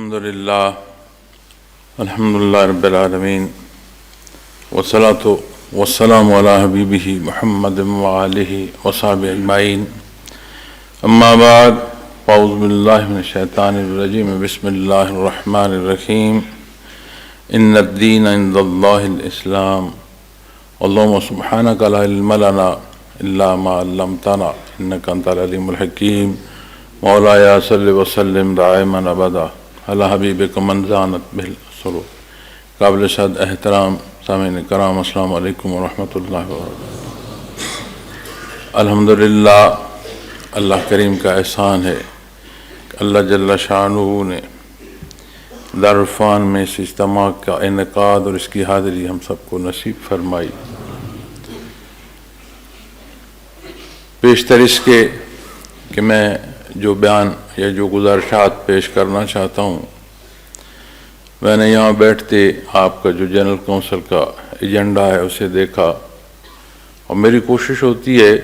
الحمدللہ رب العالمین والصلاة والسلام علی حبیبہ محمد وآلہ وصحبہ اجمعین اما بعد اعوذ باللہ من الشیطان الرجیم بسم اللہ الرحمن الرحیم ان الدین عند اللہ الاسلام اللہم سبحانک لا علم لنا الا ما علمتنا انک انت العلیم الحکیم مولایا صلی وسلم دائما ابدا علی حبیبک من زانت بالسرور۔ قابل صد احترام سامعین کرام، السلام علیکم ورحمۃ اللہ وبرکاتہ۔ الحمدللہ اللہ کریم کا احسان ہے کہ اللہ جل شانہ نے دارالعرفان میں اس اجتماع کا انعقاد اور اس کی حاضری ہم سب کو نصیب فرمائی۔ بیشتر اس کے کہ میں جو بیان یا جو گزارشات پیش کرنا چاہتا ہوں، میں نے یہاں بیٹھتے آپ کا جو جنرل کونسل کا ایجنڈا ہے اسے دیکھا، اور میری کوشش ہوتی ہے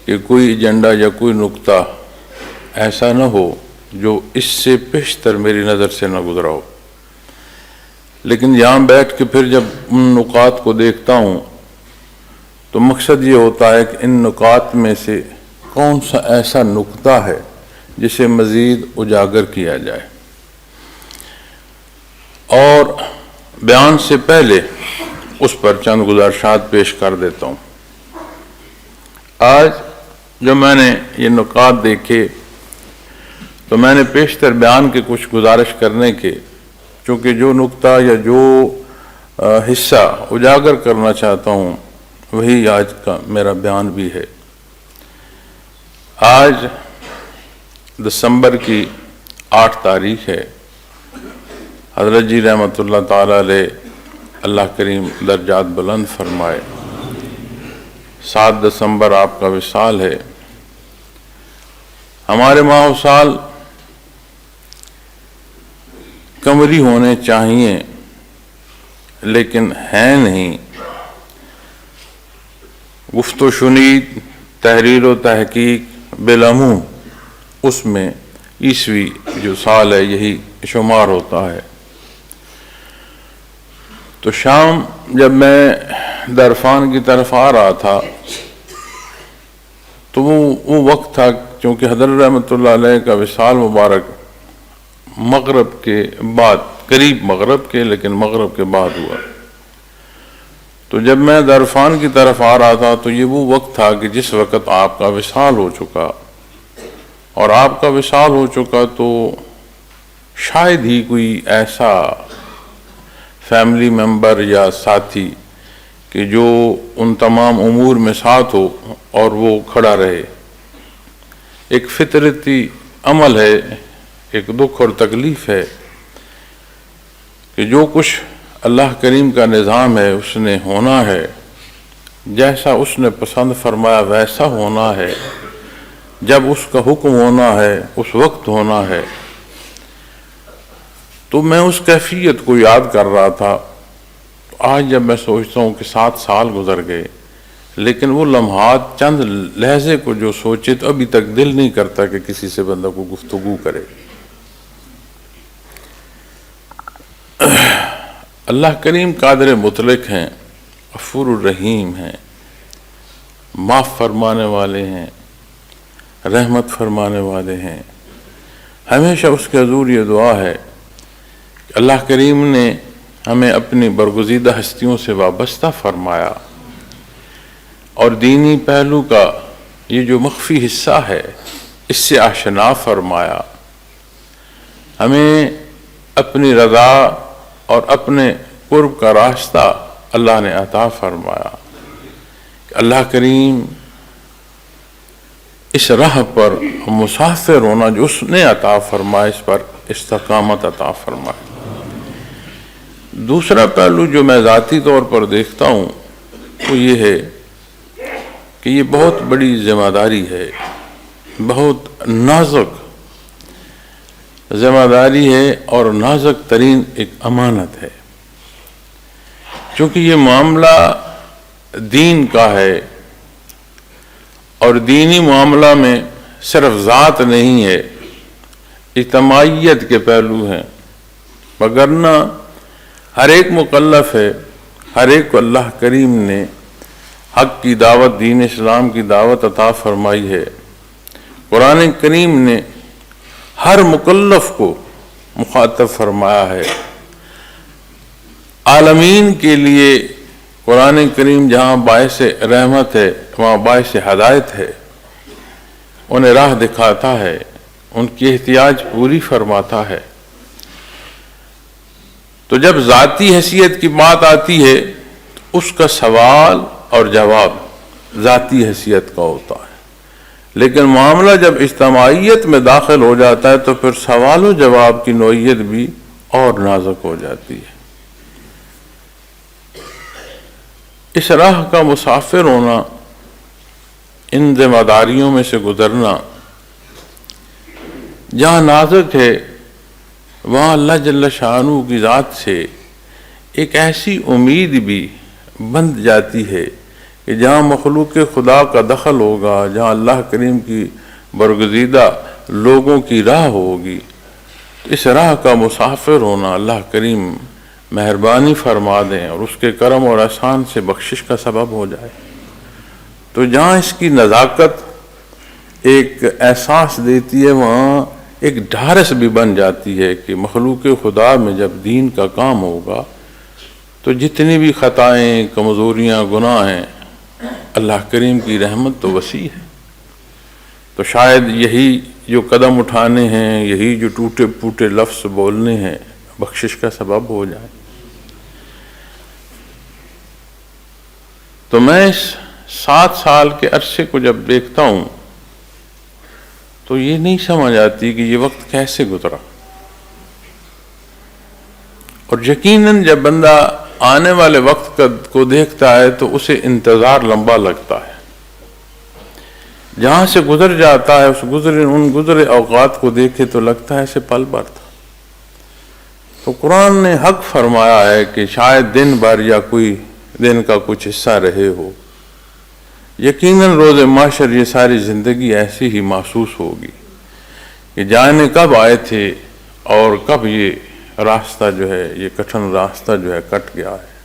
کہ کوئی ایجنڈا یا کوئی نقطہ ایسا نہ ہو جو اس سے پیشتر میری نظر سے نہ گزرا ہو، لیکن یہاں بیٹھ کے پھر جب ان نکات کو دیکھتا ہوں تو مقصد یہ ہوتا ہے کہ ان نکات میں سے کون سا ایسا نقطہ ہے جسے مزید اجاگر کیا جائے۔ اور بیان سے پہلے اس پر چند گزارشات پیش کر دیتا ہوں۔ آج جو میں نے یہ نکات دیکھے تو میں نے پیشتر بیان کے کچھ گزارش کرنے کے، چونکہ جو نقطہ یا جو حصہ اجاگر کرنا چاہتا ہوں وہی آج کا میرا بیان بھی ہے۔ آج دسمبر کی 8 تاریخ ہے۔ حضرت جی رحمۃ اللہ تعالیٰ علیہ، اللہ کریم درجات بلند فرمائے، 7 دسمبر آپ کا وصال ہے۔ ہمارے ماہ و سال قمری ہونے چاہیے لیکن ہیں نہیں۔ گفت و شنید، تحریر و تحقیق بالعموم اس میں عیسوی جو سال ہے یہی شمار ہوتا ہے۔ تو شام جب میں دارالعرفان کی طرف آ رہا تھا تو وہ وقت تھا چونکہ حضرت رحمۃ اللہ علیہ کا وصال مبارک مغرب کے بعد، قریب مغرب کے لیکن مغرب کے بعد ہوا۔ تو جب میں دارالعرفان کی طرف آ رہا تھا تو یہ وہ وقت تھا کہ جس وقت آپ کا وصال ہو چکا، اور آپ کا وصال ہو چکا تو شاید ہی کوئی ایسا فیملی ممبر یا ساتھی کہ جو ان تمام امور میں ساتھ ہو اور وہ کھڑا رہے۔ ایک فطرتی عمل ہے، ایک دکھ اور تکلیف ہے کہ جو کچھ اللہ کریم کا نظام ہے اس نے ہونا ہے، جیسا اس نے پسند فرمایا ویسا ہونا ہے، جب اس کا حکم ہونا ہے اس وقت ہونا ہے۔ تو میں اس کیفیت کو یاد کر رہا تھا۔ آج جب میں سوچتا ہوں کہ 7 سال گزر گئے، لیکن وہ لمحات، چند لحظے کو جو سوچے تو ابھی تک دل نہیں کرتا کہ کسی سے بندہ کو گفتگو کرے۔ اللہ کریم قادر مطلق ہیں، غفور الرحیم ہیں، معاف فرمانے والے ہیں، رحمت فرمانے والے ہیں۔ ہمیشہ اس کے حضور یہ دعا ہے کہ اللہ کریم نے ہمیں اپنی برگزیدہ ہستیوں سے وابستہ فرمایا، اور دینی پہلو کا یہ جو مخفی حصہ ہے اس سے آشنا فرمایا۔ ہمیں اپنی رضا اور اپنے قرب کا راستہ اللہ نے عطا فرمایا کہ اللہ کریم اس راہ پر مسافر ہونا جو اس نے عطا فرمایا، اس پر استقامت عطا فرمایا۔ دوسرا پہلو جو میں ذاتی طور پر دیکھتا ہوں وہ یہ ہے کہ یہ بہت بڑی ذمہ داری ہے، بہت نازک ذمہ داری ہے اور نازک ترین ایک امانت ہے، چونکہ یہ معاملہ دین کا ہے، اور دینی معاملہ میں صرف ذات نہیں ہے، اجتماعیت کے پہلو ہیں، وگرنہ ہر ایک مکلف ہے، ہر ایک کو اللہ کریم نے حق کی دعوت، دین اسلام کی دعوت عطا فرمائی ہے۔ قرآن کریم نے ہر مکلف کو مخاطب فرمایا ہے۔ عالمین کے لیے قرآن کریم جہاں باعث رحمت ہے وہاں باعث ہدایت ہے، انہیں راہ دکھاتا ہے، ان کی احتیاج پوری فرماتا ہے۔ تو جب ذاتی حیثیت کی بات آتی ہے تو اس کا سوال اور جواب ذاتی حیثیت کا ہوتا ہے، لیکن معاملہ جب اجتماعیت میں داخل ہو جاتا ہے تو پھر سوال و جواب کی نوعیت بھی اور نازک ہو جاتی ہے۔ اس راہ کا مسافر ہونا، ان ذمہ داریوں میں سے گزرنا، جہاں نازک ہے وہاں اللہ جل شانہ کی ذات سے ایک ایسی امید بھی بند جاتی ہے کہ جہاں مخلوق خدا کا دخل ہوگا، جہاں اللہ کریم کی برگزیدہ لوگوں کی راہ ہوگی، اس راہ کا مسافر ہونا اللہ کریم مہربانی فرما دیں اور اس کے کرم اور احسان سے بخشش کا سبب ہو جائے۔ تو جہاں اس کی نزاکت ایک احساس دیتی ہے، وہاں ایک ڈھارس بھی بن جاتی ہے کہ مخلوق خدا میں جب دین کا کام ہوگا تو جتنی بھی خطائیں، کمزوریاں، گناہ ہیں، اللہ کریم کی رحمت تو وسیع ہے۔ تو شاید یہی جو قدم اٹھانے ہیں، یہی جو ٹوٹے پھوٹے لفظ بولنے ہیں، بخشش کا سبب ہو جائے۔ تو میں اس 7 سال کے عرصے کو جب دیکھتا ہوں تو یہ نہیں سمجھ آتی کہ یہ وقت کیسے گزرا، اور یقیناً جب بندہ آنے والے وقت کو دیکھتا ہے تو اسے انتظار لمبا لگتا ہے۔ جہاں سے گزر جاتا ہے ان گزرے اوقات کو دیکھے تو لگتا ہے اسے پل بھر تھا۔ تو قرآن نے حق فرمایا ہے کہ شاید دن بھر یا کوئی دن کا کچھ حصہ رہے ہو، یقیناً روز محشر یہ ساری زندگی ایسی ہی محسوس ہوگی کہ جانے کب آئے تھے اور کب یہ راستہ جو ہے، یہ کٹھن راستہ جو ہے کٹ گیا ہے۔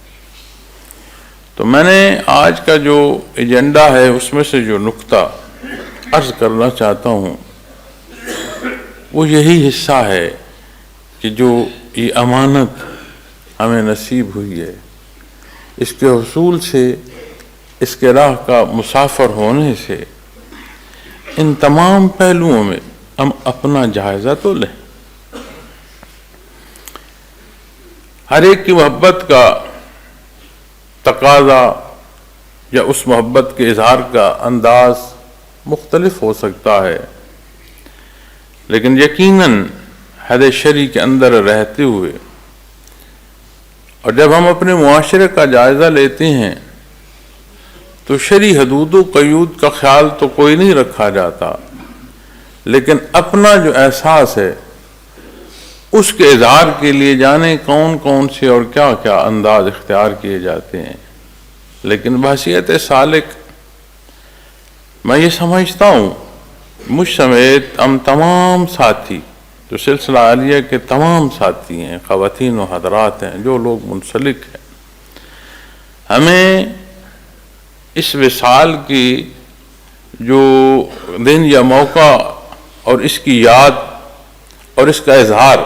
تو میں نے آج کا جو ایجنڈا ہے اس میں سے جو نقطہ عرض کرنا چاہتا ہوں وہ یہی حصہ ہے کہ جو یہ امانت ہمیں نصیب ہوئی ہے، اس کے حصول سے، اس کے راہ کا مسافر ہونے سے، ان تمام پہلوؤں میں ہم اپنا جائزہ تو لیں۔ ہر ایک کی محبت کا تقاضا یا اس محبت کے اظہار کا انداز مختلف ہو سکتا ہے، لیکن یقیناً حد شرعی کے اندر رہتے ہوئے، اور جب ہم اپنے معاشرے کا جائزہ لیتے ہیں تو شرعی حدود و قیود کا خیال تو کوئی نہیں رکھا جاتا، لیکن اپنا جو احساس ہے اس کے اظہار کے لیے جانے کون کون سے اور کیا کیا انداز اختیار کیے جاتے ہیں۔ لیکن بحیثیت سالک میں یہ سمجھتا ہوں، مجھ سمیت ہم تمام ساتھی جو سلسلہ عالیہ کے تمام ساتھی ہیں، خواتین و حضرات ہیں، جو لوگ منسلک ہیں، ہمیں اس وصال کی جو دن یا موقع اور اس کی یاد اور اس کا اظہار،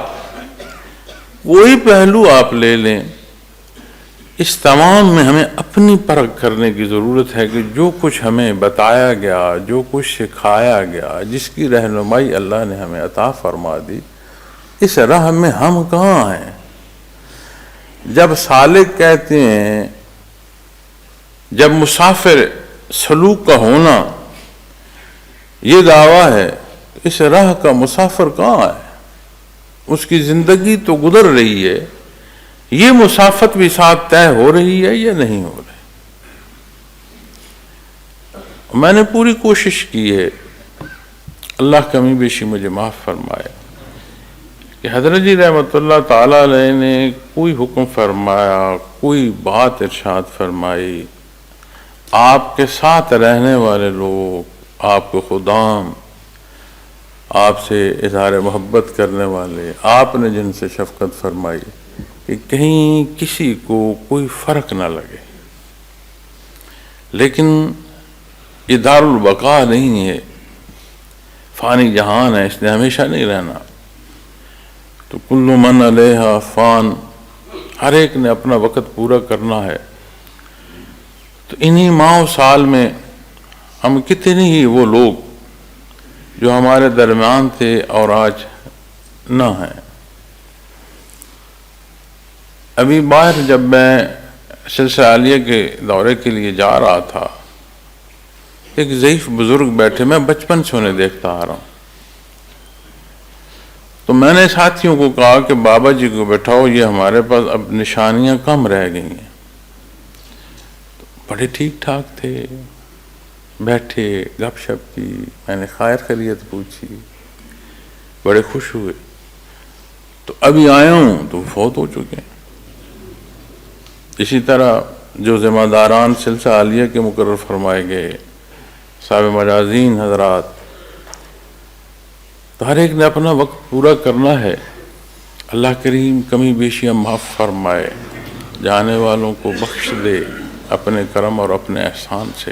کوئی پہلو آپ لے لیں، اس تمام میں ہمیں اپنی پرکھ کرنے کی ضرورت ہے کہ جو کچھ ہمیں بتایا گیا، جو کچھ سکھایا گیا، جس کی رہنمائی اللہ نے ہمیں عطا فرما دی، اس راہ میں ہم کہاں ہیں؟ جب سالک کہتے ہیں، جب مسافر سلوک کا ہونا یہ دعویٰ ہے، اس راہ کا مسافر کہاں ہے؟ اس کی زندگی تو گزر رہی ہے، یہ مسافت بھی ساتھ طے ہو رہی ہے یا نہیں ہو رہی؟ میں نے پوری کوشش کی ہے، اللہ کمی بیشی مجھے معاف فرمائے، کہ حضرت جی رحمۃ اللہ تعالی علیہ نے کوئی حکم فرمایا، کوئی بات ارشاد فرمائی، آپ کے ساتھ رہنے والے لوگ، آپ کے خدام، آپ سے اظہار محبت کرنے والے، آپ نے جن سے شفقت فرمائی کہ کہیں کسی کو کوئی فرق نہ لگے. لیکن یہ دار البقاء نہیں ہے، فانی جہان ہے، اس نے ہمیشہ نہیں رہنا. تو کل من علیہا فان، ہر ایک نے اپنا وقت پورا کرنا ہے. تو انہی ماہ و سال میں ہم کتنے ہی وہ لوگ جو ہمارے درمیان تھے اور آج نہ ہیں. ابھی باہر جب میں سلسلہ عالیہ کے دورے کے لیے جا رہا تھا، ایک ضعیف بزرگ بیٹھے، میں بچپن سے انہیں دیکھتا آ رہا ہوں. تو میں نے ساتھیوں کو کہا کہ بابا جی کو بیٹھاؤ، یہ ہمارے پاس اب نشانیاں کم رہ گئی ہیں. تو بڑے ٹھیک ٹھاک تھے، بیٹھے گپ شپ کی، میں نے خیر خیریت پوچھی، بڑے خوش ہوئے. تو ابھی آیا ہوں تو فوت ہو چکے ہیں. اسی طرح جو ذمہ داران سلسلہ عالیہ کے مقرر فرمائے گئے، صاحب مجازین حضرات، تو ہر ایک نے اپنا وقت پورا کرنا ہے. اللہ کریم کمی بیشیاں معاف فرمائے، جانے والوں کو بخش دے اپنے کرم اور اپنے احسان سے.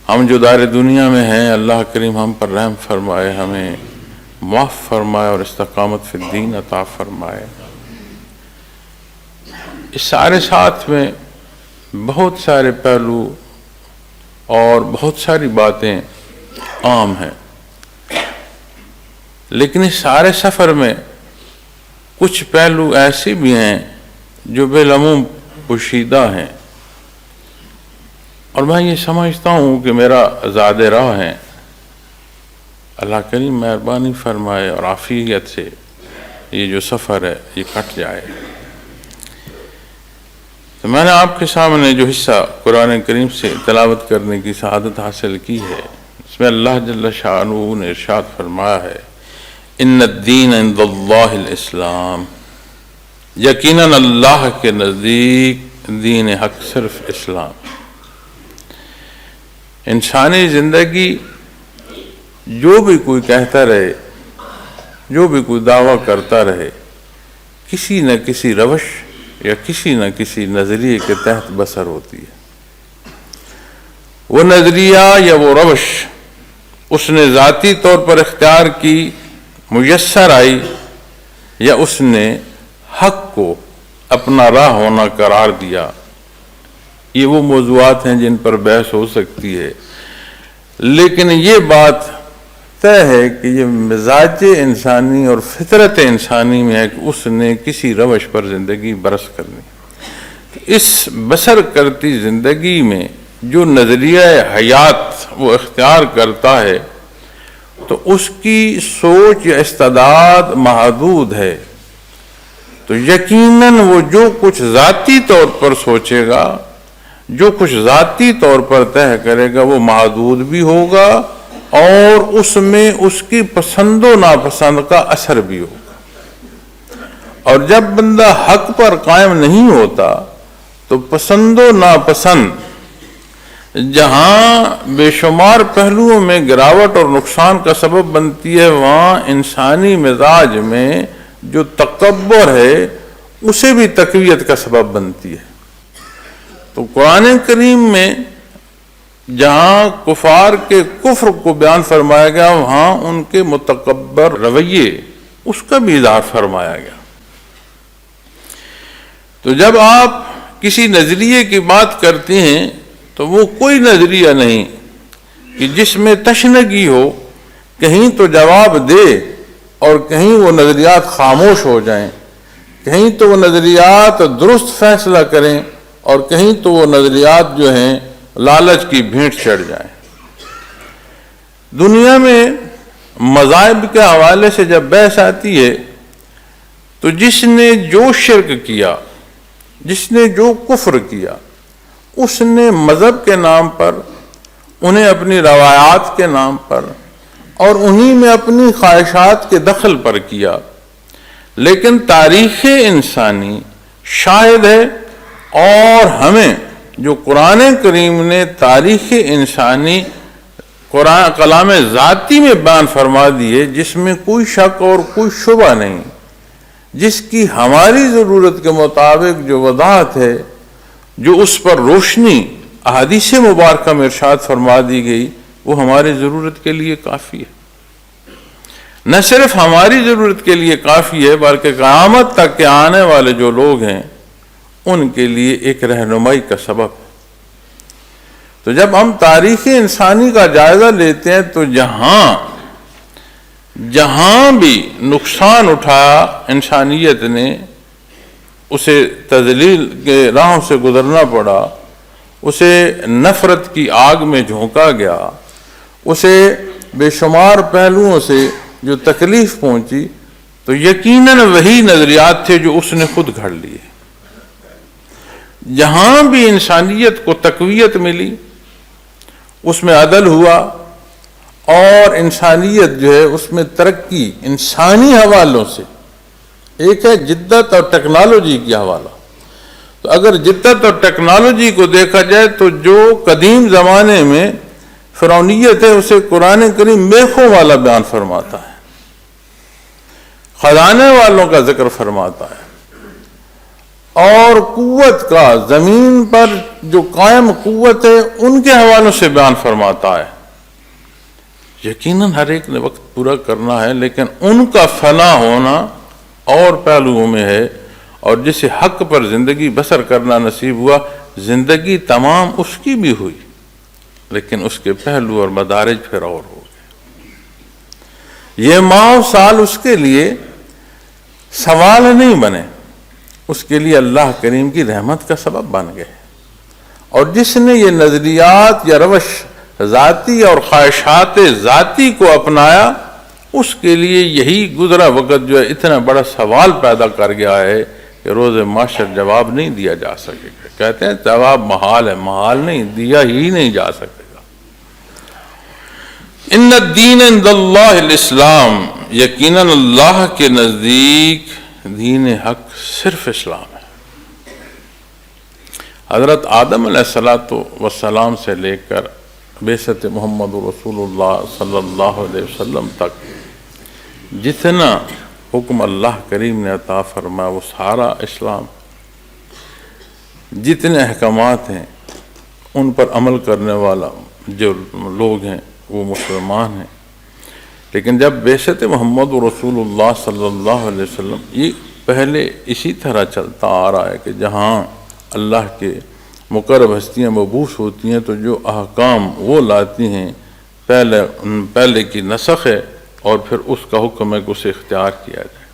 ہم جو دار دنیا میں ہیں، اللہ کریم ہم پر رحم فرمائے، ہمیں معاف فرمائے اور استقامت فی الدین عطا فرمائے. اس سارے ساتھ میں بہت سارے پہلو اور بہت ساری باتیں عام ہیں، لیکن اس سارے سفر میں کچھ پہلو ایسے بھی ہیں جو بالعموم پوشیدہ ہیں، اور میں یہ سمجھتا ہوں کہ میرا زاد راہ ہے. اللہ کریم مہربانی فرمائے اور عافیت سے یہ جو سفر ہے یہ کٹ جائے. تو میں نے آپ کے سامنے جو حصہ قرآن کریم سے تلاوت کرنے کی سعادت حاصل کی ہے، اس میں اللہ جل شانہ نے ارشاد فرمایا ہے، ان الدین عند اللہ الاسلام، یقیناً اللہ کے نزدیک دین حق صرف اسلام. انسانی زندگی جو بھی کوئی کہتا رہے، جو بھی کوئی دعویٰ کرتا رہے، کسی نہ کسی روش یا کسی نہ کسی نظریے کے تحت بسر ہوتی ہے. وہ نظریہ یا وہ روش اس نے ذاتی طور پر اختیار کی، میسر آئی، یا اس نے حق کو اپنا راہ ہونا قرار دیا. یہ وہ موضوعات ہیں جن پر بحث ہو سکتی ہے، لیکن یہ بات طے ہے کہ یہ مزاج انسانی اور فطرت انسانی میں ہے کہ اس نے کسی روش پر زندگی برس کرنی. اس بسر کرتی زندگی میں جو نظریہ حیات وہ اختیار کرتا ہے تو اس کی سوچ یا استعداد محدود ہے. تو یقیناً وہ جو کچھ ذاتی طور پر سوچے گا، جو کچھ ذاتی طور پر طے کرے گا، وہ محدود بھی ہوگا اور اس میں اس کی پسند و ناپسند کا اثر بھی ہوگا. اور جب بندہ حق پر قائم نہیں ہوتا تو پسند و ناپسند جہاں بے شمار پہلوؤں میں گراوٹ اور نقصان کا سبب بنتی ہے، وہاں انسانی مزاج میں جو تکبر ہے اسے بھی تقویت کا سبب بنتی ہے. تو قرآن کریم میں جہاں کفار کے کفر کو بیان فرمایا گیا، وہاں ان کے متکبر رویے اس کا بھی اظہار فرمایا گیا. تو جب آپ کسی نظریے کی بات کرتے ہیں تو وہ کوئی نظریہ نہیں کہ جس میں تشنگی ہو، کہیں تو جواب دے اور کہیں وہ نظریات خاموش ہو جائیں، کہیں تو وہ نظریات درست فیصلہ کریں اور کہیں تو وہ نظریات جو ہیں لالچ کی بھینٹ چڑھ جائیں. دنیا میں مذاہب کے حوالے سے جب بحث آتی ہے تو جس نے جو شرک کیا، جس نے جو کفر کیا، اس نے مذہب کے نام پر، انہیں اپنی روایات کے نام پر اور انہی میں اپنی خواہشات کے دخل پر کیا. لیکن تاریخ انسانی شاہد ہے، اور ہمیں جو قرآن کریم نے تاریخ انسانی قرآن کلام ذاتی میں بیان فرما دیے جس میں کوئی شک اور کوئی شبہ نہیں، جس کی ہماری ضرورت کے مطابق جو وضاحت ہے، جو اس پر روشنی احادیث مبارکہ میں ارشاد فرما دی گئی، وہ ہماری ضرورت کے لیے کافی ہے۔ نہ صرف ہماری ضرورت کے لیے کافی ہے بلکہ قیامت تک کے آنے والے جو لوگ ہیں ان کے لیے ایک رہنمائی کا سبب ہے۔ تو جب ہم تاریخ انسانی کا جائزہ لیتے ہیں تو جہاں بھی نقصان اٹھایا انسانیت نے، اسے تذلیل کے راہوں سے گزرنا پڑا، اسے نفرت کی آگ میں جھونکا گیا، اسے بے شمار پہلوؤں سے جو تکلیف پہنچی، تو یقیناً وہی نظریات تھے جو اس نے خود گھڑ لیے۔ جہاں بھی انسانیت کو تقویت ملی اس میں عدل ہوا، اور انسانیت جو ہے اس میں ترقی انسانی حوالوں سے، ایک ہے جدت اور ٹیکنالوجی کی حوالہ۔ تو اگر جدت اور ٹیکنالوجی کو دیکھا جائے تو جو قدیم زمانے میں فرعونیت ہے اسے قرآن کریم میخوں والا بیان فرماتا ہے، خزانے والوں کا ذکر فرماتا ہے، اور قوت کا زمین پر جو قائم قوت ہے ان کے حوالوں سے بیان فرماتا ہے۔ یقیناً ہر ایک نے وقت پورا کرنا ہے، لیکن ان کا فنا ہونا اور پہلوؤں میں ہے، اور جسے حق پر زندگی بسر کرنا نصیب ہوا، زندگی تمام اس کی بھی ہوئی، لیکن اس کے پہلو اور مدارج پھر اور ہو گئے۔ یہ ماہ و سال اس کے لیے سوال نہیں بنے، اس کے لیے اللہ کریم کی رحمت کا سبب بن گئے۔ اور جس نے یہ نظریات یا روش ذاتی اور خواہشات ذاتی کو اپنایا، اس کے لیے یہی گزرا وقت جو ہے اتنا بڑا سوال پیدا کر گیا ہے کہ روز محشر جواب نہیں دیا جا سکے گا۔ کہتے ہیں جواب محال ہے، محال نہیں، دیا ہی نہیں جا سکے گا۔ ان الدین عند اللہ الاسلام، یقیناً اللہ کے نزدیک دین حق صرف اسلام ہے۔ حضرت آدم علیہ السلام سے لے کر بعثت محمد رسول اللہ صلی اللہ علیہ وسلم تک جتنا حکم اللہ کریم نے عطا فرمایا وہ سارا اسلام، جتنے احکامات ہیں ان پر عمل کرنے والا جو لوگ ہیں وہ مسلمان ہیں۔ لیکن جب بعثت محمد رسول اللہ صلی اللہ علیہ وسلم، یہ پہلے اسی طرح چلتا آ رہا ہے کہ جہاں اللہ کے مقرب ہستیاں مبعوث ہوتی ہیں تو جو احکام وہ لاتی ہیں پہلے کی نسخ ہے، اور پھر اس کا حکم ہے کہ اسے اختیار کیا جائے۔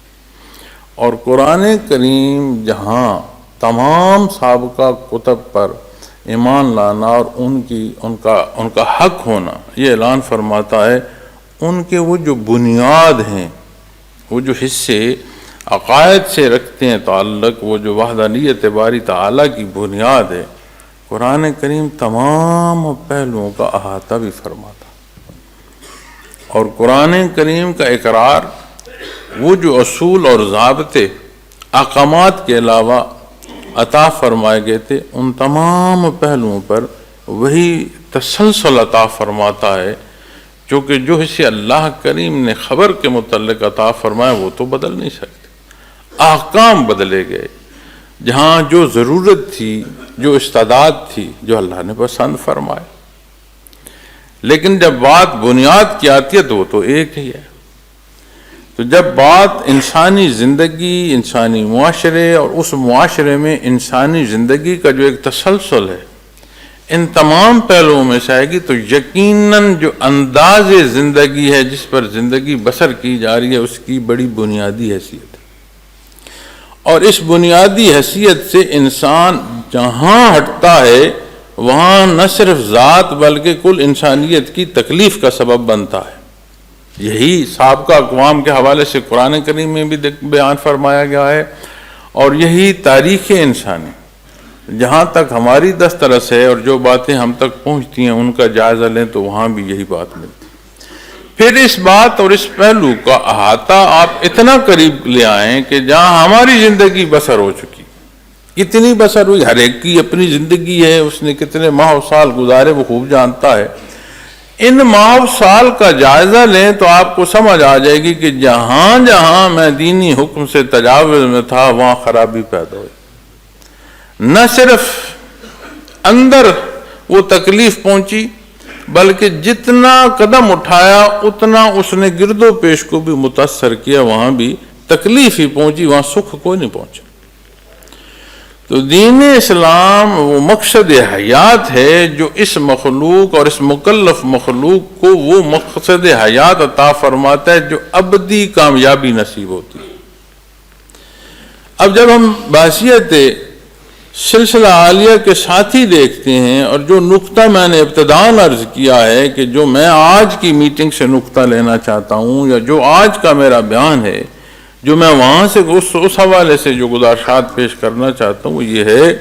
اور قرآن کریم جہاں تمام سابقہ کتب پر ایمان لانا اور ان کا حق ہونا یہ اعلان فرماتا ہے، ان کے وہ جو بنیاد ہیں، وہ جو حصے عقائد سے رکھتے ہیں تعلق، وہ جو وحدانیت باری تعالیٰ کی بنیاد ہے، قرآن کریم تمام پہلوؤں کا احاطہ بھی فرماتا۔ اور قرآن کریم کا اقرار وہ جو اصول اور ضابطے احکامات کے علاوہ عطا فرمائے گئے تھے، ان تمام پہلوؤں پر وہی تسلسل عطا فرماتا ہے، چونکہ جو حصے اللہ کریم نے خبر کے متعلق عطا فرمائے وہ تو بدل نہیں سکتے۔ احکام بدلے گئے، جہاں جو ضرورت تھی، جو استعداد تھی، جو اللہ نے پسند فرمائے۔ لیکن جب بات بنیاد کی آتی ہے تو وہ تو ایک ہی ہے۔ تو جب بات انسانی زندگی، انسانی معاشرے، اور اس معاشرے میں انسانی زندگی کا جو ایک تسلسل ہے، ان تمام پہلوؤں میں سے آئے گی، تو یقیناً جو انداز زندگی ہے جس پر زندگی بسر کی جا رہی ہے اس کی بڑی بنیادی حیثیت ہے۔ اور اس بنیادی حیثیت سے انسان جہاں ہٹتا ہے وہاں نہ صرف ذات بلکہ کل انسانیت کی تکلیف کا سبب بنتا ہے۔ یہی سابقہ اقوام کے حوالے سے قرآن کریم میں بھی بیان فرمایا گیا ہے، اور یہی تاریخ انسانی جہاں تک ہماری دسترس ہے اور جو باتیں ہم تک پہنچتی ہیں ان کا جائزہ لیں تو وہاں بھی یہی بات ملتی۔ پھر اس بات اور اس پہلو کا احاطہ آپ اتنا قریب لے آئیں کہ جہاں ہماری زندگی بسر ہو چکی، کتنی بسر ہوئی، ہر ایک کی اپنی زندگی ہے، اس نے کتنے ماہ و سال گزارے وہ خوب جانتا ہے، ان ماہ سال کا جائزہ لیں تو آپ کو سمجھ آ جائے گی کہ جہاں جہاں میں دینی حکم سے تجاوز میں تھا وہاں خرابی پیدا ہوئی۔ نہ صرف اندر وہ تکلیف پہنچی بلکہ جتنا قدم اٹھایا اتنا اس نے گرد و پیش کو بھی متاثر کیا، وہاں بھی تکلیف ہی پہنچی، وہاں سکھ کوئی نہیں پہنچا۔ تو دین اسلام وہ مقصد حیات ہے جو اس مخلوق اور اس مکلف مخلوق کو وہ مقصد حیات عطا فرماتا ہے جو ابدی کامیابی نصیب ہوتی ہے۔ اب جب ہم بحثیت سلسلہ عالیہ کے ساتھی دیکھتے ہیں، اور جو نقطہ میں نے ابتداً عرض کیا ہے کہ جو میں آج کی میٹنگ سے نقطہ لینا چاہتا ہوں، یا جو آج کا میرا بیان ہے، جو میں وہاں سے اس حوالے سے جو گزارشات پیش کرنا چاہتا ہوں، وہ یہ ہے،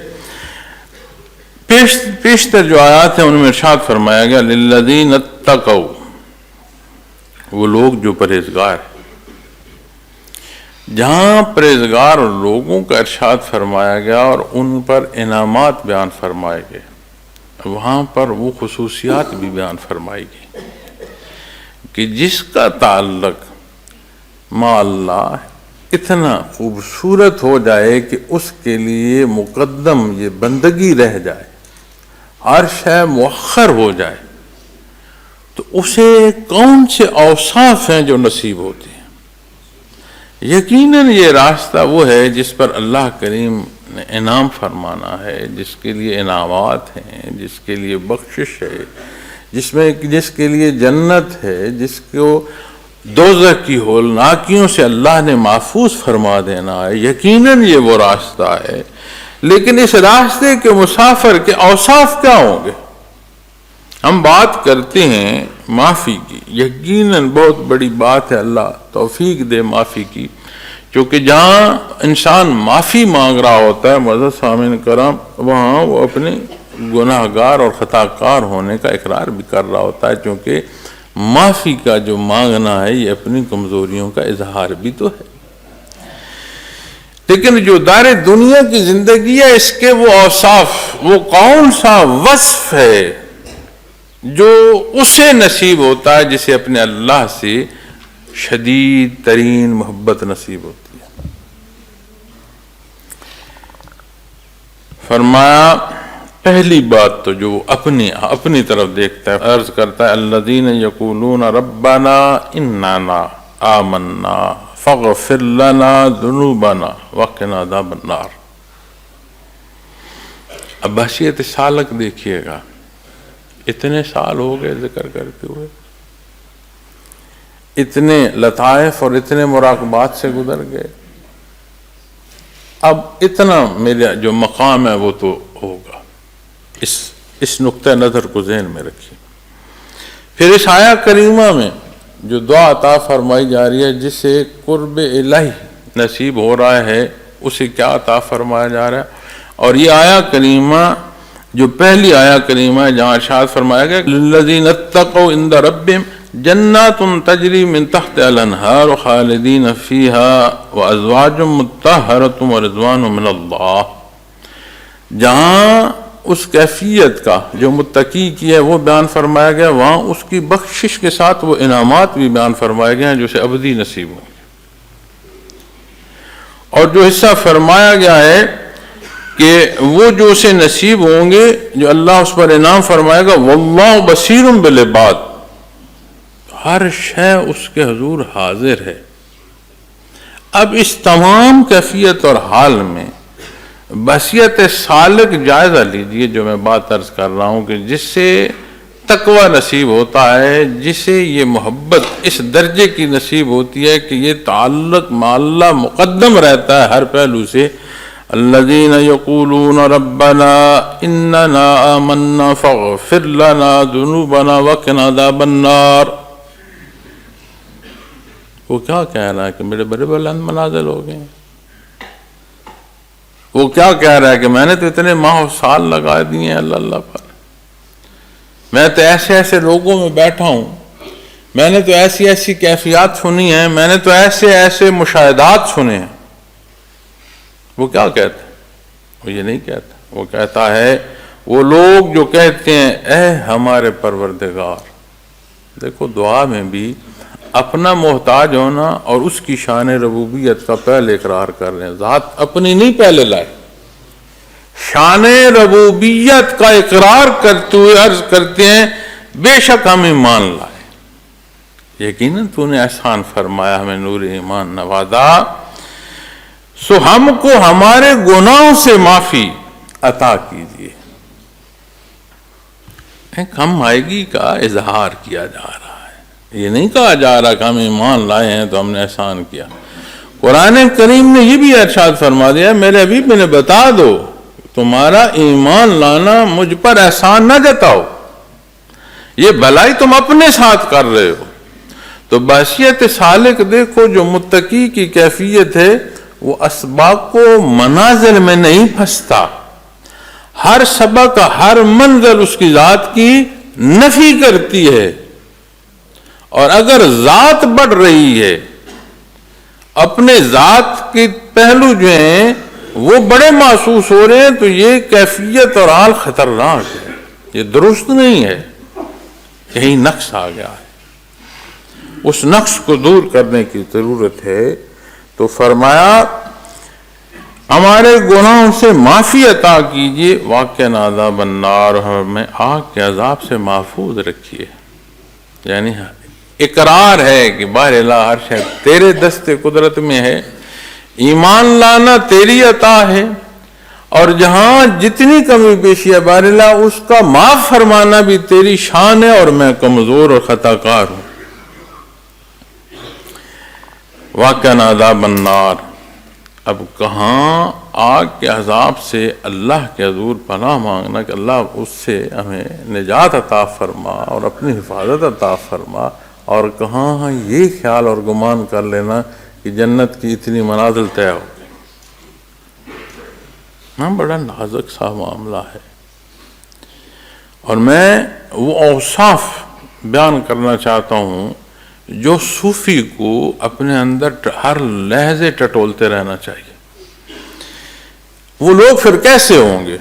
پیشتر جو آیات ہیں ان میں ارشاد فرمایا گیا للذین اتقوا، وہ لوگ جو پرہیزگار ہیں۔ جہاں پرہیزگار لوگوں کا ارشاد فرمایا گیا اور ان پر انعامات بیان فرمائے گئے، وہاں پر وہ خصوصیات بھی بیان فرمائی گئی کہ جس کا تعلق مع اللہ اتنا خوبصورت ہو جائے کہ اس کے لیے مقدم یہ بندگی رہ جائے، ہر شے مؤخر ہو جائے، تو اسے کون سے اوصاف ہیں جو نصیب ہوتے ہیں؟ یقیناً یہ راستہ وہ ہے جس پر اللہ کریم نے انعام فرمانا ہے، جس کے لیے انعامات ہیں، جس کے لیے بخشش ہے، جس کے لیے جنت ہے، جس کو دوزخ کی ہولناکیوں سے اللہ نے محفوظ فرما دینا ہے۔ یقیناً یہ وہ راستہ ہے، لیکن اس راستے کے مسافر کے اوصاف کیا ہوں گے؟ ہم بات کرتے ہیں معافی کی، یقیناً بہت بڑی بات ہے، اللہ توفیق دے معافی کی، کیونکہ جہاں انسان معافی مانگ رہا ہوتا ہے معزز سامعین کرام، وہاں وہ اپنے گناہ گار اور خطا کار ہونے کا اقرار بھی کر رہا ہوتا ہے، کیونکہ معافی کا جو مانگنا ہے یہ اپنی کمزوریوں کا اظہار بھی تو ہے۔ لیکن جو دار دنیا کی زندگی ہے، اس کے وہ اوصاف، وہ کون سا وصف ہے جو اسے نصیب ہوتا ہے جسے اپنے اللہ سے شدید ترین محبت نصیب ہوتی ہے؟ فرمایا پہلی بات تو جو اپنی طرف دیکھتا ہے، عرض کرتا ہے الذین یقولون ربنا اننا آمنا فاغفر لنا ذنوبنا وقنا عذاب النار۔ اب بحثیت سالک دیکھیے گا، اتنے سال ہو گئے ذکر کرتے ہوئے، اتنے لطائف اور اتنے مراقبات سے گزر گئے، اب اتنا میرا جو مقام ہے وہ تو ہوگا۔ اس نقطہ نظر کو ذہن میں رکھیے۔ پھر اس آیہ کریمہ میں جو دعا عطا فرمائی جا رہی ہے، جسے قرب الہی نصیب ہو رہا ہے، اسے کیا عطا فرمایا جا رہا ہے؟ اور یہ آیہ کریمہ جو پہلی آیہ کریمہ ہے جہاں ارشاد فرمایا گیا للذین اتقوا عند ربہم جنات تجری من تحتہا الانہار خالدین فیہا وازواج مطہرۃ ورضوان من اللہ، جہاں اس کیفیت کا جو متقی کی ہے وہ بیان فرمایا گیا، وہاں اس کی بخشش کے ساتھ وہ انعامات بھی بیان فرمائے گئے ہیں جو اسے ابدی نصیب ہوں گے۔ اور جو حصہ فرمایا گیا ہے کہ وہ جو اسے نصیب ہوں گے، جو اللہ اس پر انعام فرمائے گا، واللہ بصیر بالعباد، ہر شے اس کے حضور حاضر ہے۔ اب اس تمام کیفیت اور حال میں بحثیت سالک جائزہ لیجئے، جو میں بات عرض کر رہا ہوں کہ جس سے تقوی نصیب ہوتا ہے، جسے یہ محبت اس درجے کی نصیب ہوتی ہے کہ یہ تعلق مع اللہ مقدم رہتا ہے ہر پہلو سے۔ الذین یقولون ربنا اننا آمنا فاغفر لنا ذنوبنا وقنا عذاب النار، وہ کیا کہہ رہا ہے کہ میرے بڑے بلند منازل ہو گئے ہیں؟ وہ کیا کہہ رہا ہے کہ میں نے تو اتنے ماہ و سال لگا دیے ہیں اللہ پر، میں تو ایسے ایسے لوگوں میں بیٹھا ہوں، میں نے تو ایسی ایسی کیفیات سنی ہیں، میں نے تو ایسے ایسے مشاہدات سنے ہیں۔ وہ کیا کہتا ہے؟ وہ یہ نہیں کہتا، وہ کہتا ہے وہ لوگ جو کہتے ہیں اے ہمارے پروردگار دیکھو دعا میں بھی اپنا محتاج ہونا اور اس کی شان ربوبیت کا پہلے اقرار کر رہے ہیں، ذات اپنی نہیں پہلے لائے، شان ربوبیت کا اقرار کرتے ہوئے عرض کرتے ہیں بے شک ہم ایمان لائے، یقیناً تو نے احسان فرمایا، ہمیں نور ایمان نوازا، سو ہم کو ہمارے گناہوں سے معافی عطا کیجیے۔ ایک ہم مائگی کا اظہار کیا جا رہا ہے، یہ نہیں کہا جا رہا کہ ہم ایمان لائے ہیں تو ہم نے احسان کیا۔ قرآن کریم نے یہ بھی ارشاد فرما دیا، میرے حبیب نے بتا دو تمہارا ایمان لانا مجھ پر احسان نہ جتاؤ، یہ بھلائی تم اپنے ساتھ کر رہے ہو۔ تو بحیثیت سالک دیکھو جو متقی کی کیفیت ہے، وہ اسباق کو منازل میں نہیں پھنستا، ہر سبق ہر منزل اس کی ذات کی نفی کرتی ہے، اور اگر ذات بڑھ رہی ہے، اپنے ذات کے پہلو جو ہیں وہ بڑے محسوس ہو رہے ہیں، تو یہ کیفیت اور حال خطرناک ہے، یہ درست نہیں ہے، کہیں نقص آ گیا ہے، اس نقص کو دور کرنے کی ضرورت ہے۔ تو فرمایا ہمارے گناہوں سے معافی عطا کیجیے، واقعاً عذاب النار، ہمیں آگ کے عذاب سے محفوظ رکھیے۔ یعنی اقرار ہے کہ بہر اللہ ہر شے تیرے دست قدرت میں ہے، ایمان لانا تیری عطا ہے، اور جہاں جتنی کمی بیشی ہے بہر اللہ اس کا معاف فرمانا بھی تیری شان ہے، اور میں کمزور اور خطا کار ہوں۔ واقعاً عذاب النار، اب کہاں آگ کے عذاب سے اللہ کے حضور پناہ مانگنا کہ اللہ اس سے ہمیں نجات عطا فرما اور اپنی حفاظت عطا فرما، اور کہاں یہ خیال اور گمان کر لینا کہ جنت کی اتنی منازل طے ہو گئی۔ ہاں بڑا نازک سا معاملہ ہے، اور میں وہ اوصاف بیان کرنا چاہتا ہوں جو صوفی کو اپنے اندر ہر لحظے ٹٹولتے رہنا چاہیے۔ وہ لوگ پھر کیسے ہوں گے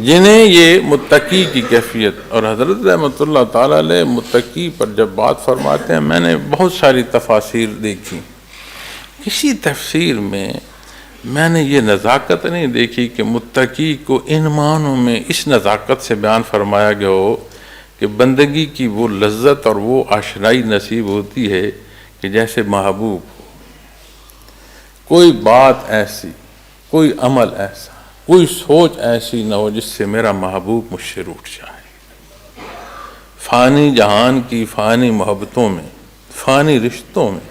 جنہیں یہ متقی کی کیفیت، اور حضرت رحمۃ اللہ تعالیٰ علیہ متقی پر جب بات فرماتے ہیں، میں نے بہت ساری تفاسیر دیکھی، کسی تفسیر میں نے یہ نزاکت نہیں دیکھی کہ متقی کو ان معنوں میں اس نزاکت سے بیان فرمایا گیا ہو کہ بندگی کی وہ لذت اور وہ آشنائی نصیب ہوتی ہے کہ جیسے محبوب ہو، کوئی بات ایسی، کوئی عمل ایسا، کوئی سوچ ایسی نہ ہو جس سے میرا محبوب مجھ سے روٹھ جائے۔ فانی جہان کی فانی محبتوں میں، فانی رشتوں میں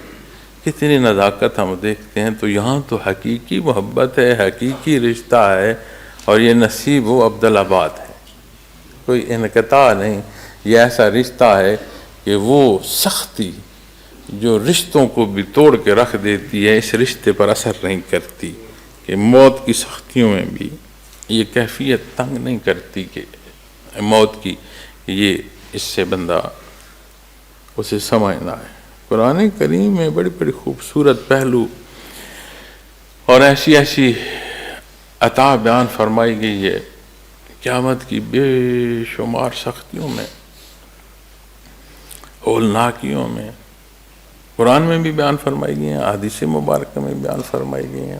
کتنی نزاکت ہم دیکھتے ہیں، تو یہاں تو حقیقی محبت ہے، حقیقی رشتہ ہے، اور یہ نصیب و عبدالآباد ہے، کوئی انقطاع نہیں۔ یہ ایسا رشتہ ہے کہ وہ سختی جو رشتوں کو بھی توڑ کے رکھ دیتی ہے، اس رشتے پر اثر نہیں کرتی، کہ موت کی سختیوں میں بھی یہ کیفیت تنگ نہیں کرتی کہ موت کی، یہ اس سے بندہ اسے سمجھنا ہے۔ قرآن کریم میں بڑی بڑی خوبصورت پہلو اور ایسی ایسی عطا بیان فرمائی گئی ہے، قیامت کی بے شمار سختیوں میں، ہولناکیوں میں، قرآن میں بھی بیان فرمائی گئی ہیں، احادیث مبارکہ میں بیان فرمائی گئی ہیں،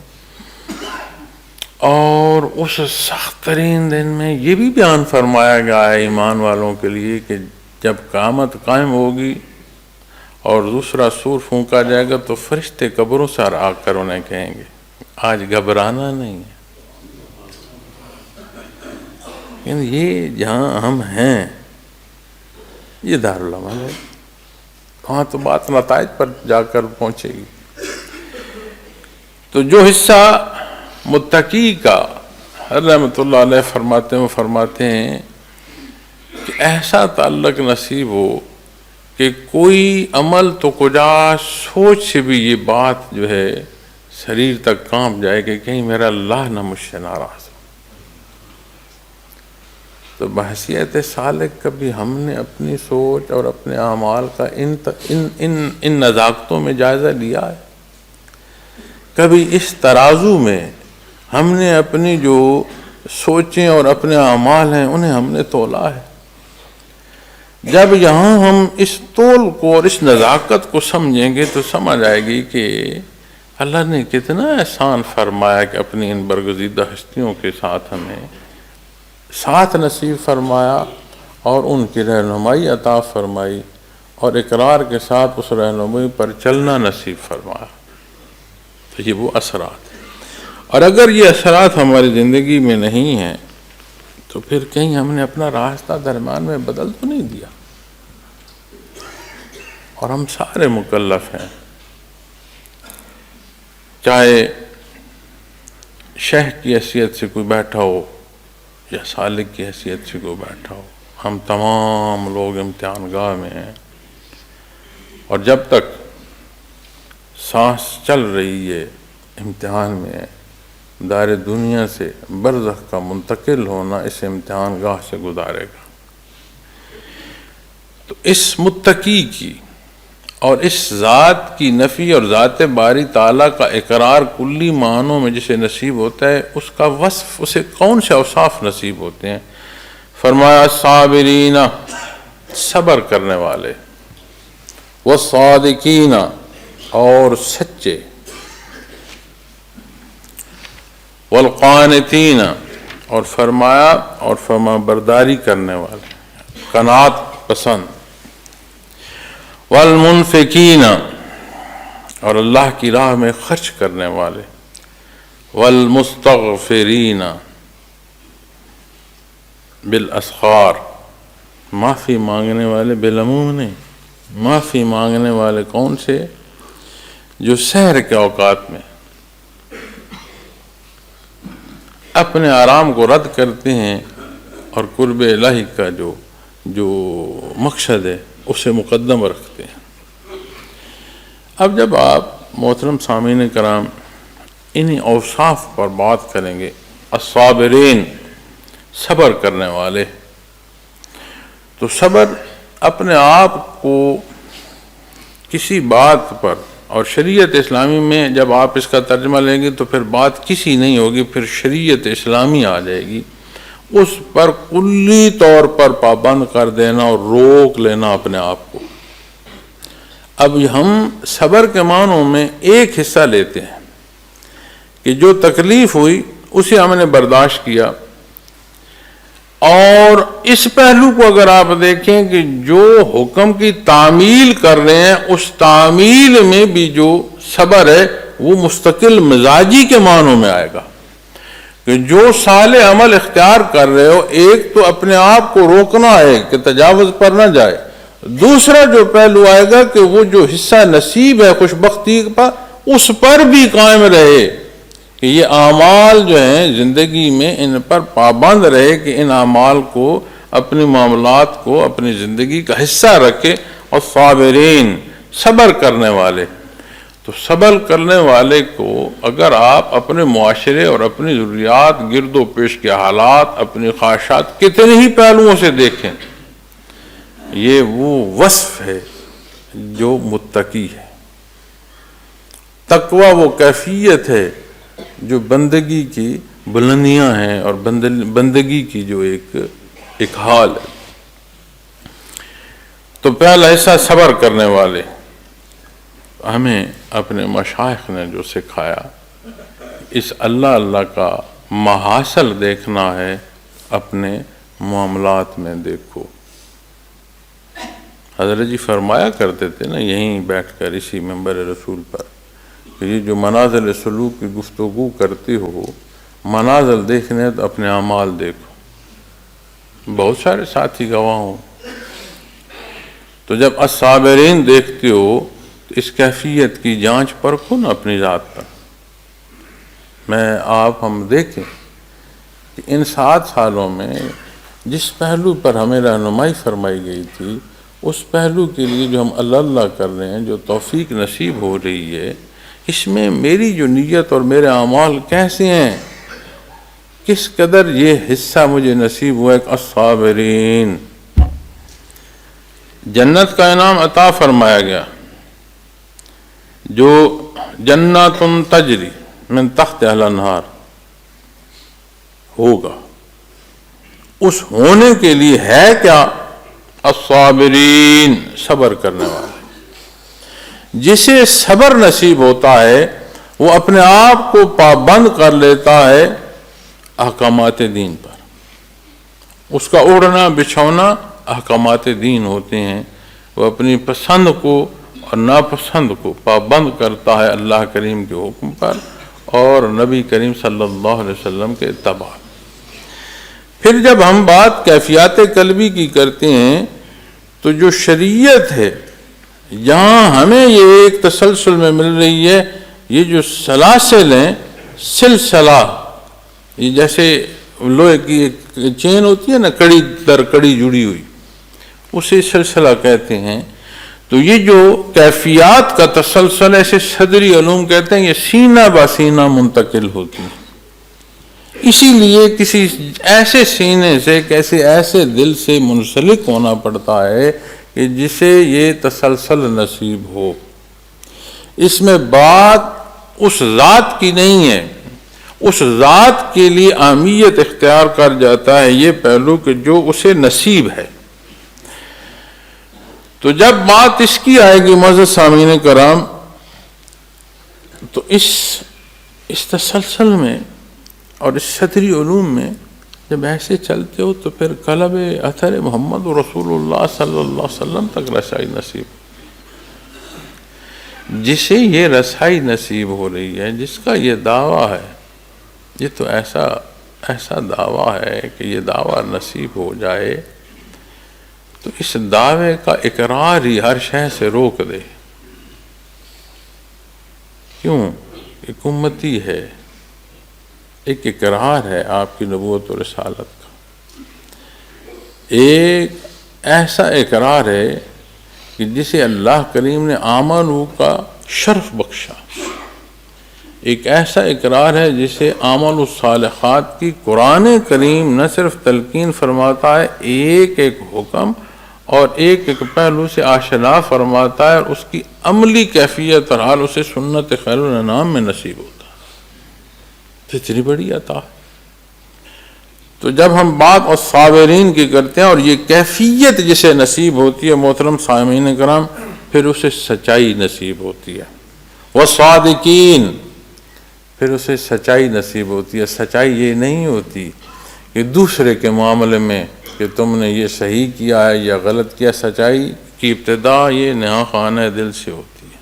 اور اس سخت ترین دن میں یہ بھی بیان فرمایا گیا ہے ایمان والوں کے لیے کہ جب قیامت قائم ہوگی اور دوسرا سور پھونکا جائے گا تو فرشتے قبروں سے آ کر انہیں کہیں گے آج گھبرانا نہیں ہے۔ یہ جہاں ہم ہیں یہ دارالعمل ہے، وہاں تو بات نتائج پر جا کر پہنچے گی۔ تو جو حصہ متقی کا رحمۃ اللہ علیہ فرماتے ہیں کہ ایسا تعلق نصیب ہو کہ کوئی عمل تو کجا سوچ سے بھی یہ بات جو ہے شریر تک کانپ جائے کہ کہیں میرا اللہ نہ مجھ سے ناراض ہو۔ تو بحیثیت سالک کبھی ہم نے اپنی سوچ اور اپنے اعمال کا ان نزاکتوں میں جائزہ لیا ہے؟ کبھی اس ترازو میں ہم نے اپنی جو سوچیں اور اپنے اعمال ہیں انہیں ہم نے تولا ہے؟ جب یہاں ہم اس طول کو اور اس نزاکت کو سمجھیں گے تو سمجھ آئے گی کہ اللہ نے کتنا احسان فرمایا کہ اپنی ان برگزیدہ ہستیوں کے ساتھ ہمیں ساتھ نصیب فرمایا اور ان کی رہنمائی عطا فرمائی اور اقرار کے ساتھ اس رہنمائی پر چلنا نصیب فرمایا. تو یہ وہ اثرات ہیں. اور اگر یہ اثرات ہماری زندگی میں نہیں ہیں تو پھر کہیں ہم نے اپنا راستہ درمیان میں بدل تو نہیں دیا. اور ہم سارے مکلف ہیں، چاہے شیخ کی حیثیت سے کوئی بیٹھا ہو یا سالک کی حیثیت سے کوئی بیٹھا ہو، ہم تمام لوگ امتحان گاہ میں ہیں. اور جب تک سانس چل رہی ہے امتحان میں، دار دنیا سے برزخ کا منتقل ہونا اس امتحان گاہ سے گزارے گا. تو اس متقی کی اور اس ذات کی نفی اور ذات باری تعالیٰ کا اقرار کلی معنوں میں جسے نصیب ہوتا ہے، اس کا وصف، اسے کون سے اوصاف نصیب ہوتے ہیں؟ فرمایا صابرین، صبر کرنے والے، والصادقین، اور سچے، والقانتین، اور فرمایا اور فرما برداری کرنے والے، قناعت پسند، والمنفقین، اور اللہ کی راہ میں خرچ کرنے والے، والمستغفرین بالاسحار، معافی مانگنے والے، بالعموم نہیں، معافی مانگنے والے کون سے؟ جو سحر کے اوقات میں اپنے آرام کو رد کرتے ہیں اور قرب الہی کا جو مقصد ہے اسے مقدم رکھتے ہیں. اب جب آپ محترم سامعین کرام انہی اوصاف پر بات کریں گے، الصابرین، صبر کرنے والے، تو صبر اپنے آپ کو کسی بات پر، اور شریعت اسلامی میں جب آپ اس کا ترجمہ لیں گے تو پھر بات کسی نہیں ہوگی، پھر شریعت اسلامی آ جائے گی، اس پر کلی طور پر پابند کر دینا اور روک لینا اپنے آپ کو. اب ہم صبر کے معنوں میں ایک حصہ لیتے ہیں کہ جو تکلیف ہوئی اسے ہم نے برداشت کیا، اور اس پہلو کو اگر آپ دیکھیں کہ جو حکم کی تعمیل کر رہے ہیں اس تعمیل میں بھی جو صبر ہے وہ مستقل مزاجی کے معنوں میں آئے گا کہ جو صالح عمل اختیار کر رہے ہو، ایک تو اپنے آپ کو روکنا ہے کہ تجاوز پر نہ جائے، دوسرا جو پہلو آئے گا کہ وہ جو حصہ نصیب ہے خوش بختی پر اس پر بھی قائم رہے کہ یہ اعمال جو ہیں زندگی میں ان پر پابند رہے کہ ان اعمال کو اپنے معاملات کو اپنی زندگی کا حصہ رکھے. اور صابرین، صبر کرنے والے. تو صبر کرنے والے کو اگر آپ اپنے معاشرے اور اپنی ضروریات، گرد و پیش کے حالات، اپنی خواہشات کتنے ہی پہلوؤں سے دیکھیں، یہ وہ وصف ہے جو متقی ہے. تقوی وہ کیفیت ہے جو بندگی کی بلندیاں ہیں اور بندگی کی جو ایک حال ہے. تو پہلا حصہ صبر کرنے والے. ہمیں اپنے مشائخ نے جو سکھایا، اس اللہ کا محاصل دیکھنا ہے، اپنے معاملات میں دیکھو. حضرت جی فرمایا کرتے تھے نا یہیں بیٹھ کر اسی منبر رسول پر کہ یہ جو منازل سلوک کی گفتگو کرتے ہو، منازل دیکھنے تو اپنے اعمال دیکھو. بہت سارے ساتھی گواہ ہوں. تو جب الصابرین دیکھتے ہو تو اس کیفیت کی جانچ پرکھو نا اپنی ذات پر. ہم دیکھیں کہ ان 7 سالوں میں جس پہلو پر ہمیں رہنمائی فرمائی گئی تھی، اس پہلو کے لیے جو ہم اللہ کر رہے ہیں، جو توفیق نصیب ہو رہی ہے، اس میں میری جو نیت اور میرے اعمال کیسے ہیں، کس قدر یہ حصہ مجھے نصیب ہوا ہے. الصابرین، جنت کا انعام عطا فرمایا گیا جو جنات تجری من تحتہا الانہار ہوگا. اس ہونے کے لیے ہے کیا؟ الصابرین، صبر کرنے والے۔ جسے صبر نصیب ہوتا ہے وہ اپنے آپ کو پابند کر لیتا ہے احکامات دین پر۔ اس کا اڑنا بچھونا احکامات دین ہوتے ہیں، وہ اپنی پسند کو اور ناپسند کو پابند کرتا ہے اللہ کریم کے حکم پر اور نبی کریم صلی اللہ علیہ وسلم کے اتباع۔ پھر جب ہم بات کیفیات قلبی کی کرتے ہیں تو جو شریعت ہے یہاں ہمیں یہ ایک تسلسل میں مل رہی ہے، یہ جو سلاسل ہیں، سلسلہ، یہ جیسے لوہے کی ایک چین ہوتی ہے نا، کڑی در کڑی جڑی ہوئی، اسے سلسلہ کہتے ہیں۔ تو یہ جو کیفیات کا تسلسل ایسے صدری علوم کہتے ہیں، یہ سینہ بہ سینہ منتقل ہوتی ہیں۔ اسی لیے کسی ایسے سینے سے، کسی ایسے دل سے منسلک ہونا پڑتا ہے کہ جسے یہ تسلسل نصیب ہو۔ اس میں بات اس ذات کی نہیں ہے، اس ذات کے لیے اہمیت اختیار کر جاتا ہے یہ پہلو کہ جو اسے نصیب ہے۔ تو جب بات اس کی آئے گی معزز سامعین کرام، تو اس تسلسل میں اور اس صدری علوم میں جب ایسے چلتے ہو تو پھر قلب اثر محمد رسول اللہ صلی اللہ علیہ وسلم تک رسائی نصیب، جسے یہ رسائی نصیب ہو رہی ہے، جس کا یہ دعویٰ ہے، یہ تو ایسا دعویٰ ہے کہ یہ دعویٰ نصیب ہو جائے تو اس دعوے کا اقرار ہی ہر شے سے روک دے۔ کیوں؟ ایک امتی ہے، ایک اقرار ہے آپ کی نبوت و رسالت کا، ایک ایسا اقرار ہے کہ جسے اللہ کریم نے آمنو کا شرف بخشا، ایک ایسا اقرار ہے جسے عمل الصالحات کی قرآن کریم نہ صرف تلقین فرماتا ہے، ایک ایک حکم اور ایک ایک پہلو سے آشنا فرماتا ہے، اور اس کی عملی کیفیت اور حال اسے سنت خیر الانام میں نصیب ہوتا ہے۔ اتنی بڑی عطا ہے۔ تو جب ہم بات اور صابرین کی کرتے ہیں اور یہ کیفیت جسے نصیب ہوتی ہے محترم سامعین کرام، پھر اسے سچائی نصیب ہوتی ہے۔ والصادقین، پھر اسے سچائی نصیب ہوتی ہے۔ سچائی یہ نہیں ہوتی کہ دوسرے کے معاملے میں کہ تم نے یہ صحیح کیا ہے یا غلط کیا، سچائی کی ابتدا یہ نہا خانہ دل سے ہوتی ہے۔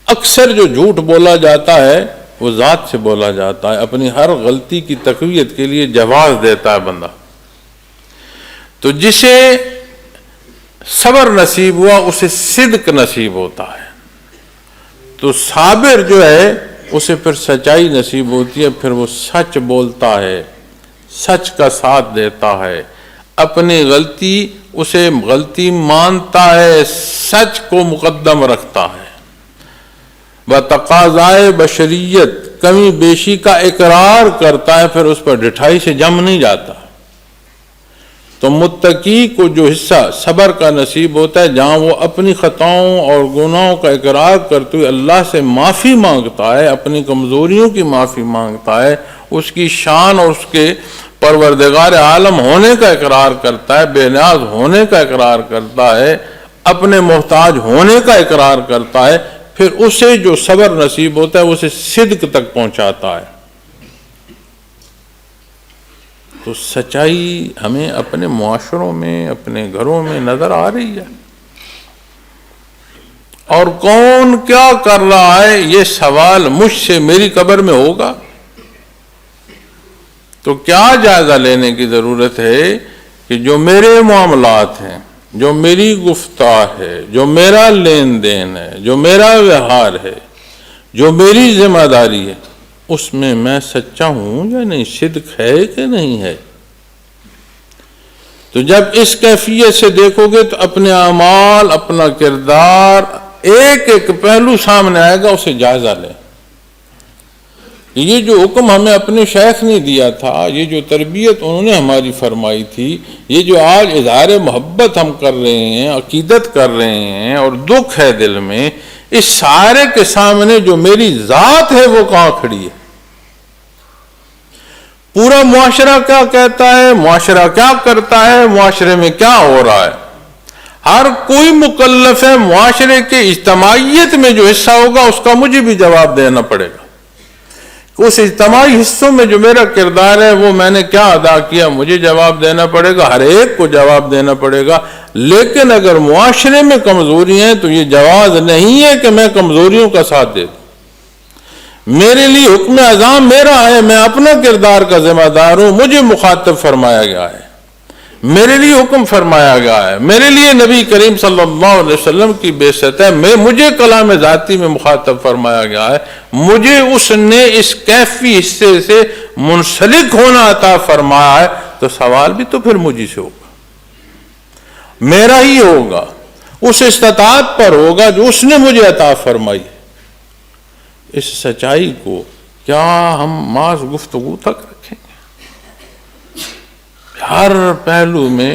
اکثر جو جھوٹ بولا جاتا ہے وہ ذات سے بولا جاتا ہے، اپنی ہر غلطی کی تقویت کے لیے جواز دیتا ہے بندہ۔ تو جسے صبر نصیب ہوا اسے صدق نصیب ہوتا ہے، تو صابر جو ہے اسے پھر سچائی نصیب ہوتی ہے، پھر وہ سچ بولتا ہے، سچ کا ساتھ دیتا ہے، اپنی غلطی اسے غلطی مانتا ہے، سچ کو مقدم رکھتا ہے، بتقاضائے بشریت کمی بیشی کا اقرار کرتا ہے، پھر اس پر ڈٹھائی سے جم نہیں جاتا۔ تو متقی کو جو حصہ صبر کا نصیب ہوتا ہے، جہاں وہ اپنی خطاؤں اور گناہوں کا اقرار کرتے ہوئے اللہ سے معافی مانگتا ہے، اپنی کمزوریوں کی معافی مانگتا ہے، اس کی شان اور اس کے پروردگار عالم ہونے کا اقرار کرتا ہے، بے نیاز ہونے کا اقرار کرتا ہے، اپنے محتاج ہونے کا اقرار کرتا ہے، پھر اسے جو صبر نصیب ہوتا ہے اسے صدق تک پہنچاتا ہے۔ تو سچائی ہمیں اپنے معاشروں میں، اپنے گھروں میں نظر آ رہی ہے، اور کون کیا کر رہا ہے یہ سوال مجھ سے میری قبر میں ہوگا۔ تو کیا جائزہ لینے کی ضرورت ہے کہ جو میرے معاملات ہیں، جو میری گفتار ہے، جو میرا لین دین ہے، جو میرا ویوہار ہے، جو میری ذمہ داری ہے، اس میں سچا ہوں یا نہیں، صدق ہے کہ نہیں ہے۔ تو جب اس کیفیت سے دیکھو گے تو اپنے اعمال، اپنا کردار، ایک ایک پہلو سامنے آئے گا، اسے جائزہ لیں۔ یہ جو حکم ہمیں اپنے شیخ نے دیا تھا، یہ جو تربیت انہوں نے ہماری فرمائی تھی، یہ جو آج اظہار محبت ہم کر رہے ہیں، عقیدت کر رہے ہیں اور دکھ ہے دل میں، اس سارے کے سامنے جو میری ذات ہے وہ کہاں کھڑی ہے؟ پورا معاشرہ کیا کہتا ہے، معاشرہ کیا کرتا ہے، معاشرے میں کیا ہو رہا ہے۔ ہر کوئی مکلف ہے معاشرے کے اجتماعیت میں جو حصہ ہوگا اس کا مجھے بھی جواب دینا پڑے گا۔ اس اجتماعی حصوں میں جو میرا کردار ہے وہ میں نے کیا ادا کیا، مجھے جواب دینا پڑے گا، ہر ایک کو جواب دینا پڑے گا۔ لیکن اگر معاشرے میں کمزوریاں ہیں تو یہ جواز نہیں ہے کہ میں کمزوریوں کا ساتھ دے دوں۔ میرے لیے حکم اعظم میرا ہے، میں اپنا کردار کا ذمہ دار ہوں، مجھے مخاطب فرمایا گیا ہے، میرے لیے حکم فرمایا گیا ہے، میرے لیے نبی کریم صلی اللہ علیہ وسلم کی بعثت ہے، مجھے کلام ذاتی میں مخاطب فرمایا گیا ہے، مجھے اس نے اس کیفی حصے سے منسلک ہونا عطا فرمایا ہے، تو سوال بھی تو پھر مجھے سے ہوگا، میرا ہی ہوگا، اس استطاعت پر ہوگا جو اس نے مجھے عطا فرمائی۔ اس سچائی کو کیا ہم محض گفتگو تک رکھیں گے؟ ہر پہلو میں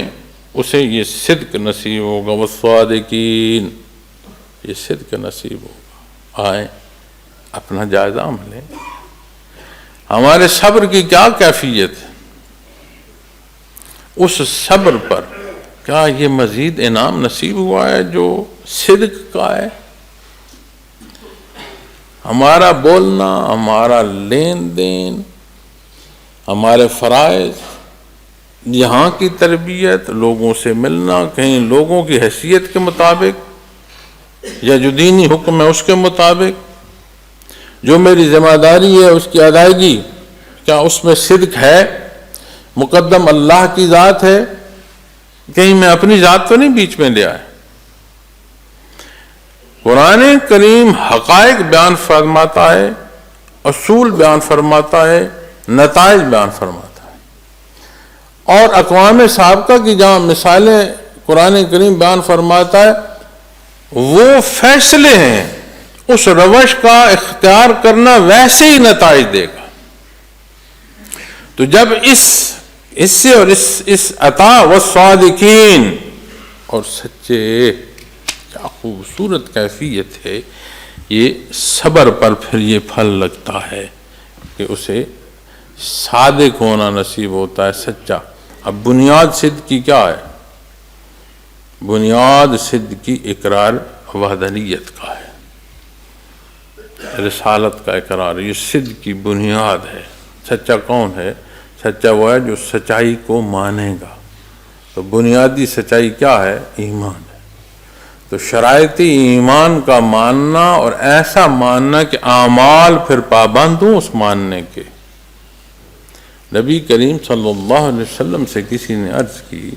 اسے یہ صدق نصیب ہوگا، والصادقین، یہ صدق نصیب ہوگا۔ آئیں اپنا جائزہ ہم لیں، ہمارے صبر کی کیا کیفیت ہے، اس صبر پر کیا یہ مزید انعام نصیب ہوا ہے جو صدق کا ہے؟ ہمارا بولنا، ہمارا لین دین، ہمارے فرائض، یہاں کی تربیت، لوگوں سے ملنا، کہیں لوگوں کی حیثیت کے مطابق یا جو دینی حکم ہے اس کے مطابق، جو میری ذمہ داری ہے اس کی ادائیگی، کیا اس میں صدق ہے؟ مقدم اللہ کی ذات ہے، کہیں میں اپنی ذات تو نہیں بیچ میں لے آیا؟ قرآن کریم حقائق بیان فرماتا ہے، اصول بیان فرماتا ہے، نتائج بیان فرماتا ہے، اور اقوام سابقہ کی جہاں مثالیں قرآن کریم بیان فرماتا ہے وہ فیصلے ہیں، اس روش کا اختیار کرنا ویسے ہی نتائج دے گا۔ تو جب اس سے اور اس عطا والصادقین، اور سچے، کیا خوبصورت کیفیت ہے، یہ صبر پر پھر یہ پھل لگتا ہے کہ اسے صادق ہونا نصیب ہوتا ہے، سچا۔ اب بنیاد صدق کی کیا ہے؟ بنیاد صدق کی اقرار وحدانیت کا ہے، رسالت کا اقرار، یہ صدق کی بنیاد ہے۔ سچا کون ہے؟ سچا وہ ہے جو سچائی کو مانے گا۔ تو بنیادی سچائی کیا ہے؟ ایمان ہے۔ تو شرائطی ایمان کا ماننا، اور ایسا ماننا کہ اعمال پھر پابند ہوں اس ماننے کے۔ نبی کریم صلی اللہ علیہ وسلم سے کسی نے عرض کی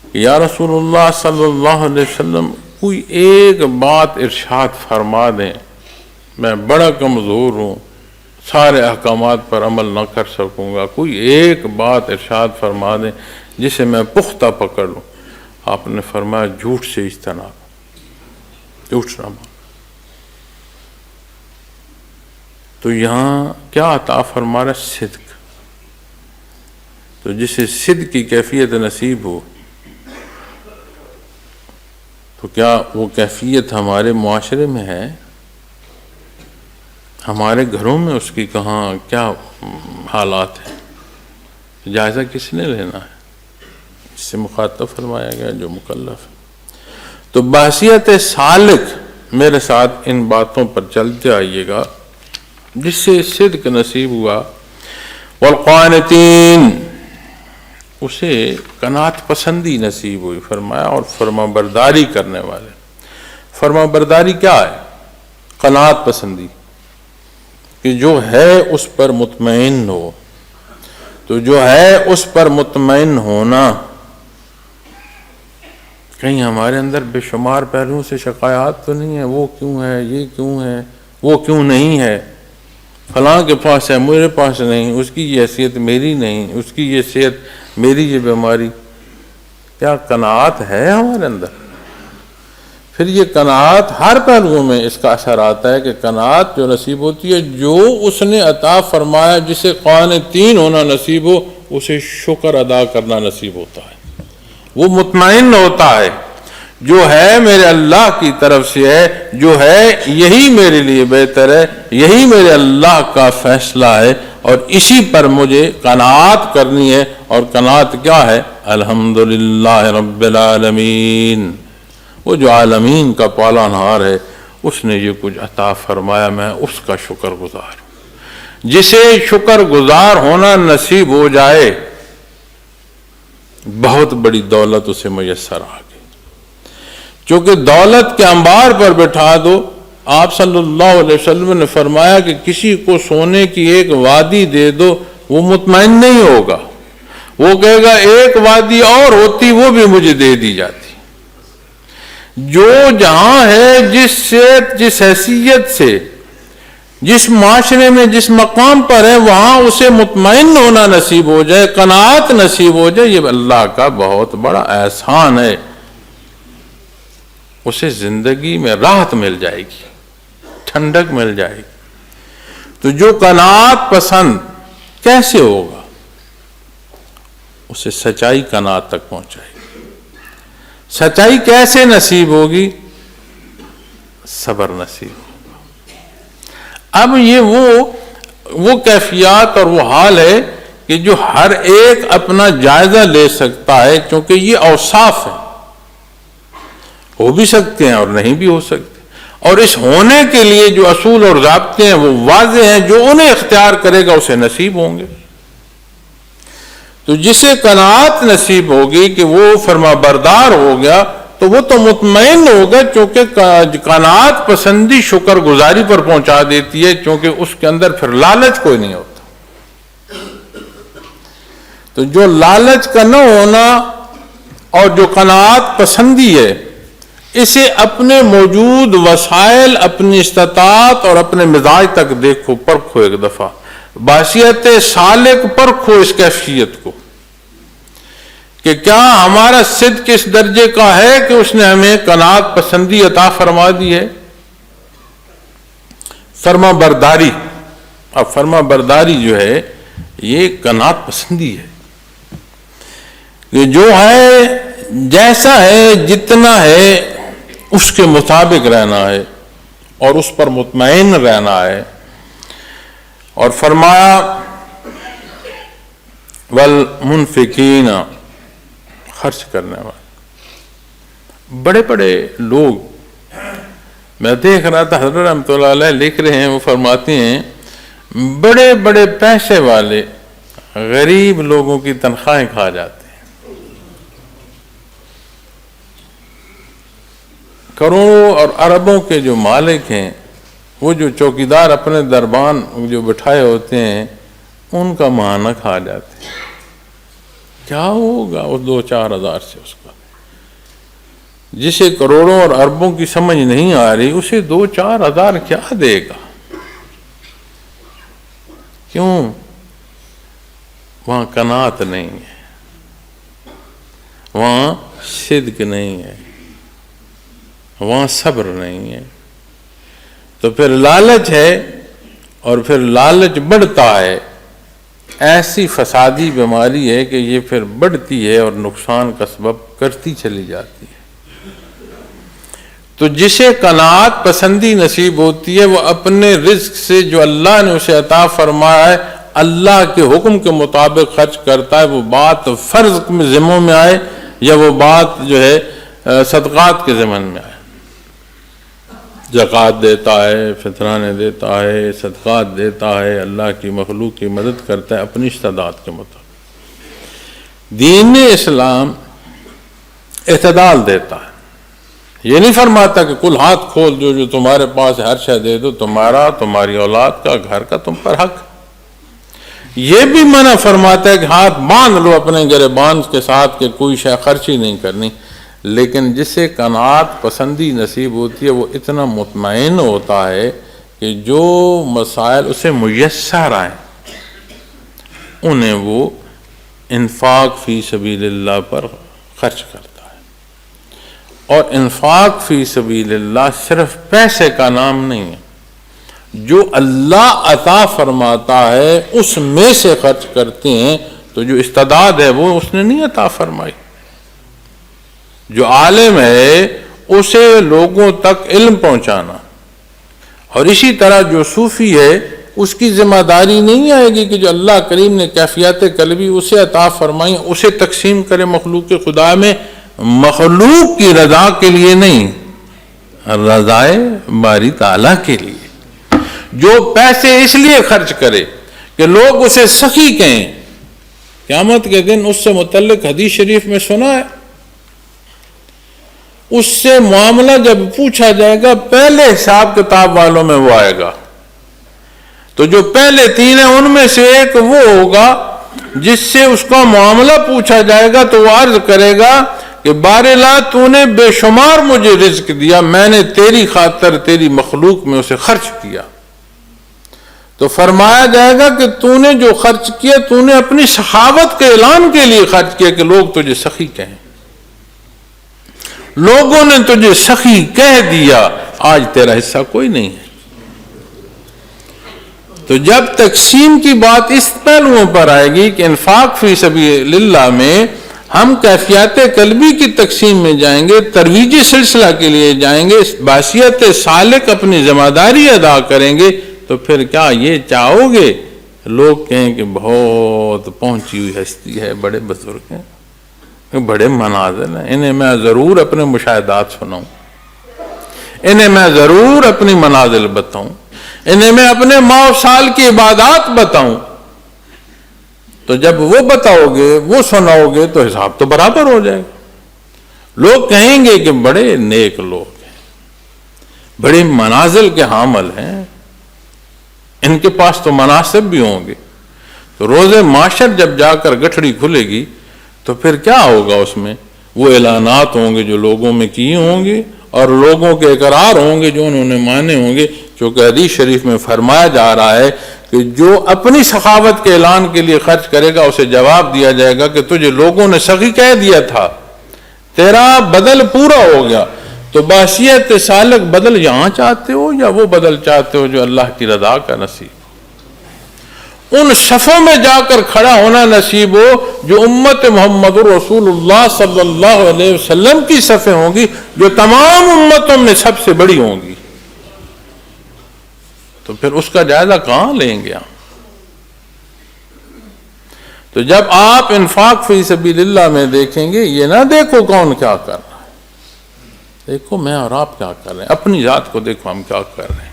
کہ یا رسول اللہ صلی اللہ علیہ وسلم، کوئی ایک بات ارشاد فرما دیں، میں بڑا کمزور ہوں، سارے احکامات پر عمل نہ کر سکوں گا، کوئی ایک بات ارشاد فرما دیں جسے میں پختہ پکڑ لوں۔ آپ نے فرمایا جھوٹ سے اجتناب، جھوٹ نہ بولو۔ تو یہاں کیا عطا فرما رہا؟ صدق۔ تو جسے صدق کی کیفیت نصیب ہو، تو کیا وہ کیفیت ہمارے معاشرے میں ہے؟ ہمارے گھروں میں اس کی کہاں کیا حالات ہیں؟ جائزہ کس نے لینا ہے؟ اس سے مخاطب فرمایا گیا جو مکلف ہے۔ تو بحیثیت سالک میرے ساتھ ان باتوں پر چلتے آئیے گا جس سے صدق نصیب ہوا۔ والقانتین، اسے قناعت پسندی نصیب ہوئی فرمایا، اور فرما برداری کرنے والے۔ فرما برداری کیا ہے؟ قناعت پسندی، کہ جو ہے اس پر مطمئن ہو۔ تو جو ہے اس پر مطمئن ہونا، کہیں ہمارے اندر بے شمار پہلوؤں سے شکایات تو نہیں ہے، وہ کیوں ہے، یہ کیوں ہے، وہ کیوں نہیں ہے، فلاں کے پاس ہے میرے پاس نہیں، اس کی یہ حیثیت میری نہیں، اس کی یہ صحت میری یہ بیماری۔ کیا قناعت ہے ہمارے اندر؟ پھر یہ قناعت ہر پہلو میں اس کا اثر آتا ہے کہ قناعت جو نصیب ہوتی ہے، جو اس نے عطا فرمایا، جسے قانتین ہونا نصیب ہو، اسے شکر ادا کرنا نصیب ہوتا ہے، وہ مطمئن ہوتا ہے۔ جو ہے میرے اللہ کی طرف سے ہے، جو ہے یہی میرے لیے بہتر ہے، یہی میرے اللہ کا فیصلہ ہے، اور اسی پر مجھے قناعت کرنی ہے۔ اور قناعت کیا ہے؟ الحمدللہ رب العالمین، وہ جو عالمین کا پالنہار ہے، اس نے یہ کچھ عطا فرمایا، میں اس کا شکر گزار ہوں۔ جسے شکر گزار ہونا نصیب ہو جائے، بہت بڑی دولت اسے میسر آ گئی۔ چونکہ دولت کے انبار پر بٹھا دو، آپ صلی اللہ علیہ وسلم نے فرمایا کہ کسی کو سونے کی ایک وادی دے دو، وہ مطمئن نہیں ہوگا، وہ کہے گا ایک وادی اور ہوتی وہ بھی مجھے دے دی جاتی۔ جو جہاں ہے، جس حیثیت سے، جس معاشرے میں، جس مقام پر ہے، وہاں اسے مطمئن ہونا نصیب ہو جائے، قناعت نصیب ہو جائے، یہ اللہ کا بہت بڑا احسان ہے۔ اسے زندگی میں راحت مل جائے گی، ٹھنڈک مل جائے گی۔ تو جو قناعت پسند کیسے ہوگا؟ اسے سچائی قناعت تک پہنچائے گی۔ سچائی کیسے نصیب ہوگی؟ صبر نصیب ہوگا۔ اب یہ وہ کیفیات اور وہ حال ہے کہ جو ہر ایک اپنا جائزہ لے سکتا ہے، کیونکہ یہ اوصاف ہیں، ہو بھی سکتے ہیں اور نہیں بھی ہو سکتے، اور اس ہونے کے لیے جو اصول اور ضابطے ہیں وہ واضح ہیں، جو انہیں اختیار کرے گا اسے نصیب ہوں گے۔ تو جسے قناعت نصیب ہوگی کہ وہ فرما بردار ہو گیا، تو وہ تو مطمئن ہوگا، چونکہ قناعت پسندی شکر گزاری پر پہنچا دیتی ہے، چونکہ اس کے اندر پھر لالچ کوئی نہیں ہوتا۔ تو جو لالچ کا نہ ہونا اور جو قناعت پسندی ہے، اسے اپنے موجود وسائل، اپنی استطاعت اور اپنے مزاج تک دیکھو، پرکھو، ایک دفعہ بحیثیت سالک پرکھو اس کیفیت کو کہ کیا ہمارا صدق کس درجے کا ہے کہ اس نے ہمیں قناعت پسندی عطا فرما دی ہے۔ فرما برداری، اب فرما برداری جو ہے یہ قناعت پسندی ہے کہ جو ہے، جیسا ہے، جتنا ہے، اس کے مطابق رہنا ہے اور اس پر مطمئن رہنا ہے۔ اور فرمایا والمنفقین، خرچ کرنے والے۔ بڑے بڑے لوگ، میں دیکھ رہا تھا، حضرت رحمۃ اللہ علیہ لکھ رہے ہیں، وہ فرماتے ہیں بڑے بڑے پیسے والے غریب لوگوں کی تنخواہیں کھا جاتے ہیں۔ کروڑوں اور اربوں کے جو مالک ہیں، وہ جو چوکیدار اپنے دربان جو بٹھائے ہوتے ہیں، ان کا ماہانہ کھا جاتے ہیں۔ کیا ہوگا اس 2-4 ہزار سے؟ اس کا جسے کروڑوں اور اربوں کی سمجھ نہیں آ رہی، اسے 2-4 ہزار کیا دے گا؟ کیوں؟ وہاں قناعت نہیں ہے، وہاں صدق نہیں ہے، وہاں صبر نہیں ہے۔ تو پھر لالچ ہے، اور پھر لالچ بڑھتا ہے، ایسی فسادی بیماری ہے کہ یہ پھر بڑھتی ہے اور نقصان کا سبب کرتی چلی جاتی ہے۔ تو جسے قناعت پسندی نصیب ہوتی ہے، وہ اپنے رزق سے جو اللہ نے اسے عطا فرمایا ہے، اللہ کے حکم کے مطابق خرچ کرتا ہے، وہ بات فرض میں ذموں میں آئے یا وہ بات جو ہے صدقات کے ضمن میں آئے۔ زکوٰۃ دیتا ہے، فطرانے دیتا ہے، صدقات دیتا ہے، اللہ کی مخلوق کی مدد کرتا ہے اپنی استطاعت کے مطابق۔ دین اسلام اعتدال دیتا ہے، یہ نہیں فرماتا کہ کل ہاتھ کھول دو، جو تمہارے پاس ہر شے دے دو، تمہارا، تمہاری اولاد کا، گھر کا تم پر حق۔ یہ بھی منع فرماتا ہے کہ ہاتھ باندھ لو اپنے گریبان کے ساتھ کہ کوئی شے خرچ ہی نہیں کرنی۔ لیکن جسے قناعت پسندی نصیب ہوتی ہے، وہ اتنا مطمئن ہوتا ہے کہ جو مسائل اسے میسر آئیں انہیں وہ انفاق فی سبیل اللہ پر خرچ کرتا ہے۔ اور انفاق فی سبیل اللہ صرف پیسے کا نام نہیں ہے، جو اللہ عطا فرماتا ہے اس میں سے خرچ کرتے ہیں۔ تو جو استعداد ہے وہ اس نے نہیں عطا فرمائی، جو عالم ہے اسے لوگوں تک علم پہنچانا، اور اسی طرح جو صوفی ہے اس کی ذمہ داری نہیں آئے گی کہ جو اللہ کریم نے کیفیات قلبی اسے عطا فرمائی اسے تقسیم کرے مخلوق خدا میں، مخلوق کی رضا کے لیے نہیں، رضائے باری تعالیٰ کے لیے۔ جو پیسے اس لیے خرچ کرے کہ لوگ اسے سخی کہیں، قیامت کے دن اس سے متعلق حدیث شریف میں سنا ہے، اس سے معاملہ جب پوچھا جائے گا پہلے حساب کتاب والوں میں وہ آئے گا، تو جو پہلے تین ہیں ان میں سے ایک وہ ہوگا جس سے اس کا معاملہ پوچھا جائے گا تو وہ عرض کرے گا کہ بار اللہ تو نے بے شمار مجھے رزق دیا، میں نے تیری خاطر تیری مخلوق میں اسے خرچ کیا، تو فرمایا جائے گا کہ تو نے جو خرچ کیا تو نے اپنی سخاوت کے اعلان کے لیے خرچ کیا کہ لوگ تجھے سخی کہیں، لوگوں نے تجھے سخی کہہ دیا، آج تیرا حصہ کوئی نہیں ہے۔ تو جب تقسیم کی بات اس پہلوؤں پر آئے گی کہ انفاق فی سبیل اللہ میں ہم کیفیات قلبی کی تقسیم میں جائیں گے، ترویج سلسلہ کے لیے جائیں گے، بحیثیت سالک اپنی ذمہ داری ادا کریں گے، تو پھر کیا یہ چاہو گے لوگ کہیں کہ بہت پہنچی ہوئی ہستی ہے، بڑے بزرگ ہیں، بڑے منازل ہیں، انہیں میں ضرور اپنے مشاہدات سناؤں، انہیں میں ضرور اپنی منازل بتاؤں، انہیں میں اپنے ماہ و سال کی عبادات بتاؤں، تو جب وہ بتاؤ گے وہ سناؤ گے تو حساب تو برابر ہو جائے گا، لوگ کہیں گے کہ بڑے نیک لوگ ہیں، بڑی منازل کے حامل ہیں، ان کے پاس تو مناصب بھی ہوں گے، تو روز معاشر جب جا کر گٹھڑی کھلے گی تو پھر کیا ہوگا، اس میں وہ اعلانات ہوں گے جو لوگوں میں کیے ہوں گے اور لوگوں کے اقرار ہوں گے جو انہوں نے مانے ہوں گے، کیونکہ حدیث شریف میں فرمایا جا رہا ہے کہ جو اپنی سخاوت کے اعلان کے لیے خرچ کرے گا اسے جواب دیا جائے گا کہ تجھے لوگوں نے سخی کہہ دیا تھا، تیرا بدل پورا ہو گیا، تو بحیثیت سالک بدل یہاں چاہتے ہو یا وہ بدل چاہتے ہو جو اللہ کی رضا کا نصیب ہو؟ ان صفوں میں جا کر کھڑا ہونا نصیب ہو جو امت محمد رسول اللہ صلی اللہ علیہ وسلم کی صفیں ہوں گی، جو تمام امتوں میں سب سے بڑی ہوں گی، تو پھر اس کا جائزہ کہاں لیں گے ہم؟ تو جب آپ انفاق فی سبیل اللہ میں دیکھیں گے، یہ نہ دیکھو کون کیا کر رہا ہے، دیکھو میں اور آپ کیا کر رہے ہیں، اپنی ذات کو دیکھو ہم کیا کر رہے ہیں۔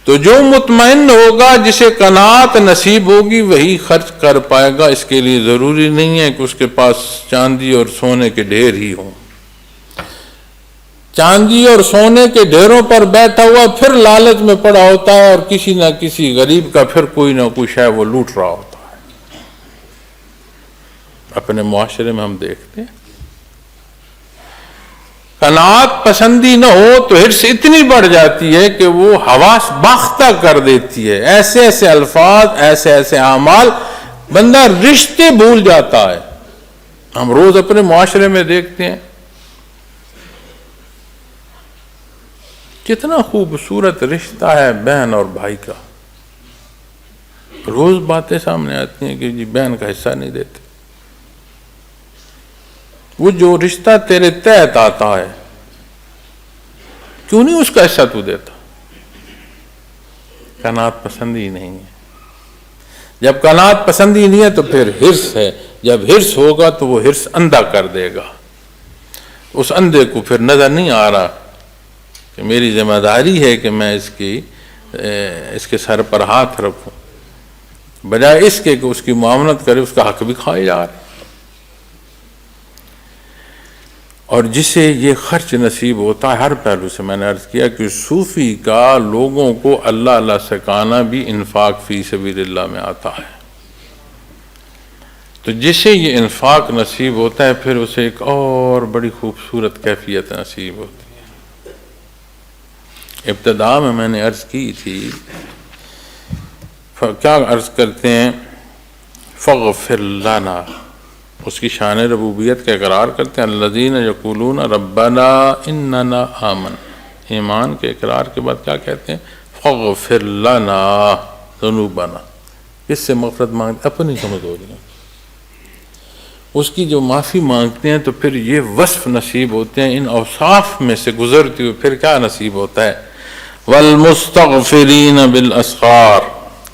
تو جو مطمئن ہوگا، جسے قناعت نصیب ہوگی، وہی خرچ کر پائے گا، اس کے لیے ضروری نہیں ہے کہ اس کے پاس چاندی اور سونے کے ڈھیر ہی ہوں۔ چاندی اور سونے کے ڈھیروں پر بیٹھا ہوا پھر لالچ میں پڑا ہوتا ہے، اور کسی نہ کسی غریب کا پھر کوئی نہ کوئی شے وہ لوٹ رہا ہوتا ہے۔ اپنے معاشرے میں ہم دیکھتے ہیں، قناعت پسندی نہ ہو تو حرص اتنی بڑھ جاتی ہے کہ وہ حواس باختہ کر دیتی ہے، ایسے ایسے الفاظ، ایسے ایسے اعمال، بندہ رشتے بھول جاتا ہے۔ ہم روز اپنے معاشرے میں دیکھتے ہیں کتنا خوبصورت رشتہ ہے بہن اور بھائی کا، روز باتیں سامنے آتی ہیں کہ جی بہن کا حصہ نہیں دیتے، وہ جو رشتہ تیرے تحت آتا ہے کیوں نہیں اس کا حصہ تو دیتا؟ قناعت پسندی نہیں ہے۔ جب قناعت پسندی نہیں ہے تو پھر حرص ہے، جب حرص ہوگا تو وہ حرص اندھا کر دے گا، اس اندھے کو پھر نظر نہیں آ رہا کہ میری ذمہ داری ہے کہ میں اس کے سر پر ہاتھ رکھوں، بجائے اس کے کہ اس کی معاملت کرے، اس کا حق بھی کھائے جا رہے۔ اور جسے یہ خرچ نصیب ہوتا ہے، ہر پہلو سے میں نے عرض کیا کہ صوفی کا لوگوں کو اللہ اللہ سکھانا بھی انفاق فی سبیل اللہ میں آتا ہے، تو جسے یہ انفاق نصیب ہوتا ہے پھر اسے ایک اور بڑی خوبصورت کیفیت نصیب ہوتی ہے۔ ابتدا میں نے عرض کی تھی، کیا عرض کرتے ہیں، فاغفر لنا، اس کی شان ربوبیت کا اقرار کرتے ہیں، الذین یقولون ربنا اننا آمن، ایمان کے اقرار کے بعد کیا کہتے ہیں، فاغفر لنا ذنوبنا، کس سے مغفرت مانگتے؟ اپنی کمزوریوں، اس کی جو معافی مانگتے ہیں تو پھر یہ وصف نصیب ہوتے ہیں، ان اوصاف میں سے گزرتے ہوئے پھر کیا نصیب ہوتا ہے؟ والمستغفرین بالاسحار،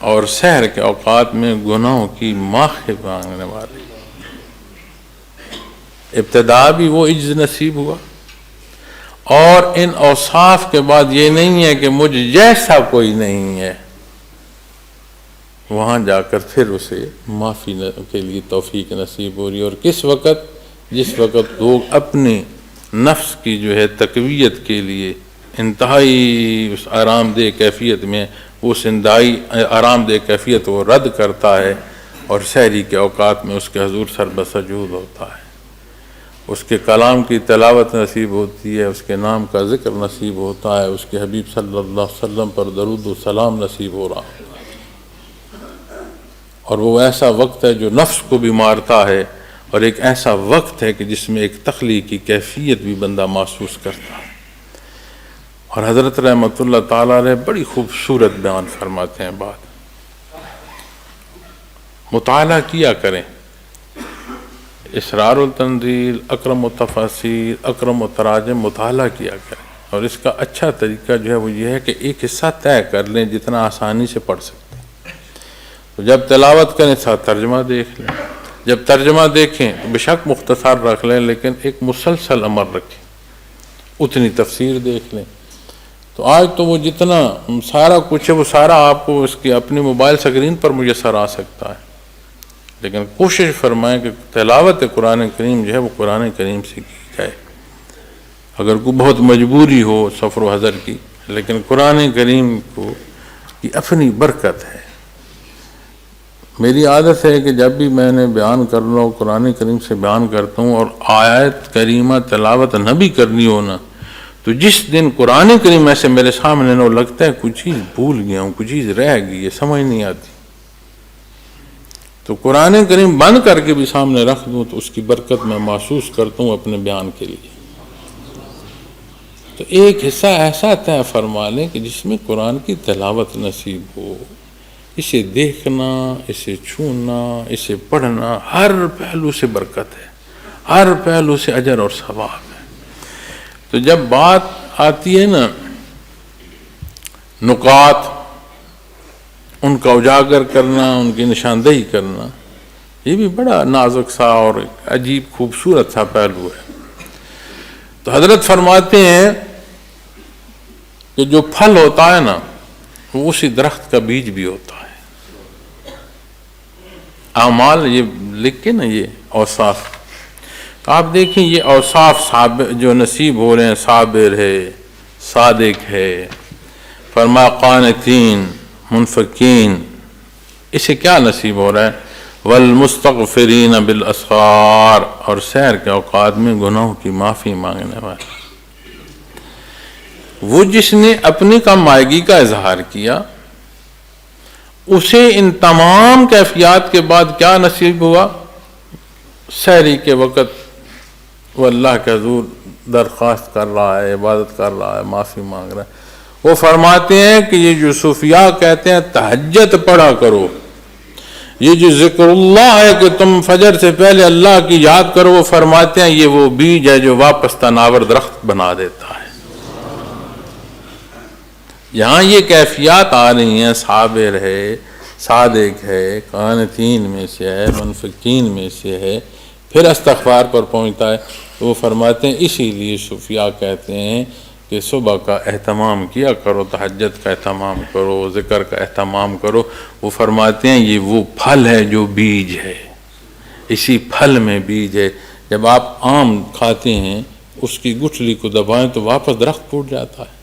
اور سحر کے اوقات میں گناہوں کی معافی مانگنے والے۔ ابتدا بھی وہ عجز نصیب ہوا، اور ان اوصاف کے بعد یہ نہیں ہے کہ مجھ جیسا کوئی نہیں ہے، وہاں جا کر پھر اسے معافی کے لیے توفیق نصیب ہو رہی ہے۔ اور کس وقت؟ جس وقت لوگ اپنے نفس کی جو ہے تقویت کے لیے انتہائی اس آرام دہ کیفیت میں، اس انتہائی آرام دہ کیفیت وہ رد کرتا ہے، اور سحری کے اوقات میں اس کے حضور سر بسجود ہوتا ہے، اس کے کلام کی تلاوت نصیب ہوتی ہے، اس کے نام کا ذکر نصیب ہوتا ہے، اس کے حبیب صلی اللہ علیہ وسلم پر درود و سلام نصیب ہو رہا ہے، اور وہ ایسا وقت ہے جو نفس کو بھی مارتا ہے، اور ایک ایسا وقت ہے کہ جس میں ایک تخلیقی کیفیت بھی بندہ محسوس کرتا ہے۔ اور حضرت رحمۃ اللہ تعالیٰ علیہ بڑی خوبصورت بیان فرماتے ہیں بات، مطالعہ کیا کریں، اسرار التنزیل، اکرم التفاسیر، اکرم التراجم، مطالعہ کیا کریں۔ اور اس کا اچھا طریقہ جو ہے وہ یہ ہے کہ ایک حصہ طے کر لیں جتنا آسانی سے پڑھ سکتے ہیں، تو جب تلاوت کریں ساتھ ترجمہ دیکھ لیں، جب ترجمہ دیکھیں تو بے شک مختصر رکھ لیں لیکن ایک مسلسل عمل رکھیں، اتنی تفسیر دیکھ لیں۔ تو آج تو وہ جتنا سارا کچھ ہے وہ سارا آپ کو اس کی اپنی موبائل اسکرین پر میسر آ سکتا ہے، لیکن کوشش فرمائیں کہ تلاوت قرآن کریم جو ہے وہ قرآن کریم سے کی جائے، اگر کوئی بہت مجبوری ہو سفر و حضر کی، لیکن قرآن کریم کی اپنی برکت ہے۔ میری عادت ہے کہ جب بھی میں نے بیان کر لوں قرآن کریم سے بیان کرتا ہوں، اور آیت کریمہ تلاوت نہ بھی کرنی ہو نا، تو جس دن قرآن کریم ایسے میرے سامنے نہ لگتا ہے کچھ چیز بھول گیا ہوں، کچھ چیز رہ گئی ہے، سمجھ نہیں آتی، تو قرآن کریم بند کر کے بھی سامنے رکھ دوں تو اس کی برکت میں محسوس کرتا ہوں اپنے بیان کے لیے۔ تو ایک حصہ ایسا طے فرما لیں کہ جس میں قرآن کی تلاوت نصیب ہو، اسے دیکھنا، اسے چھونا، اسے پڑھنا، ہر پہلو سے برکت ہے، ہر پہلو سے اجر اور ثواب ہے۔ تو جب بات آتی ہے نا نکات، ان کا اجاگر کرنا، ان کی نشاندہی کرنا، یہ بھی بڑا نازک سا اور عجیب خوبصورت سا پہلو ہے۔ تو حضرت فرماتے ہیں کہ جو پھل ہوتا ہے نا وہ اسی درخت کا بیج بھی ہوتا ہے۔ اعمال یہ لکھ کے نا یہ اوصاف، تو آپ دیکھیں یہ اوصاف جو نصیب ہو رہے ہیں، صابر ہے، صادق ہے، فرما قانتین، منفقین، اسے کیا نصیب ہو رہا ہے؟ والمستغفرین بالاسحار، اور سحر کے اوقات میں گناہوں کی معافی مانگنے والے۔ وہ جس نے اپنی کم آئیگی کا اظہار کیا، اسے ان تمام کیفیات کے بعد کیا نصیب ہوا؟ سحری کے وقت وہ اللہ کے حضور درخواست کر رہا ہے، عبادت کر رہا ہے، معافی مانگ رہا ہے۔ وہ فرماتے ہیں کہ یہ جو صوفیاء کہتے ہیں تہجد پڑھا کرو، یہ جو ذکر اللہ ہے کہ تم فجر سے پہلے اللہ کی یاد کرو، وہ فرماتے ہیں یہ وہ بیج ہے جو واپس تناور درخت بنا دیتا ہے۔ یہاں یہ کیفیات آ رہی ہیں، صابر ہے، صادق ہے، قانتین میں سے ہے، منفقین میں سے ہے، پھر استغفار پر پہنچتا ہے۔ تو وہ فرماتے ہیں اسی لیے صوفیاء کہتے ہیں کہ صبح کا اہتمام کیا کرو، تہجد کا اہتمام کرو، ذکر کا اہتمام کرو۔ وہ فرماتے ہیں یہ وہ پھل ہے جو بیج ہے، اسی پھل میں بیج ہے۔ جب آپ آم کھاتے ہیں اس کی گٹھلی کو دبائیں تو واپس درخت ٹوٹ جاتا ہے۔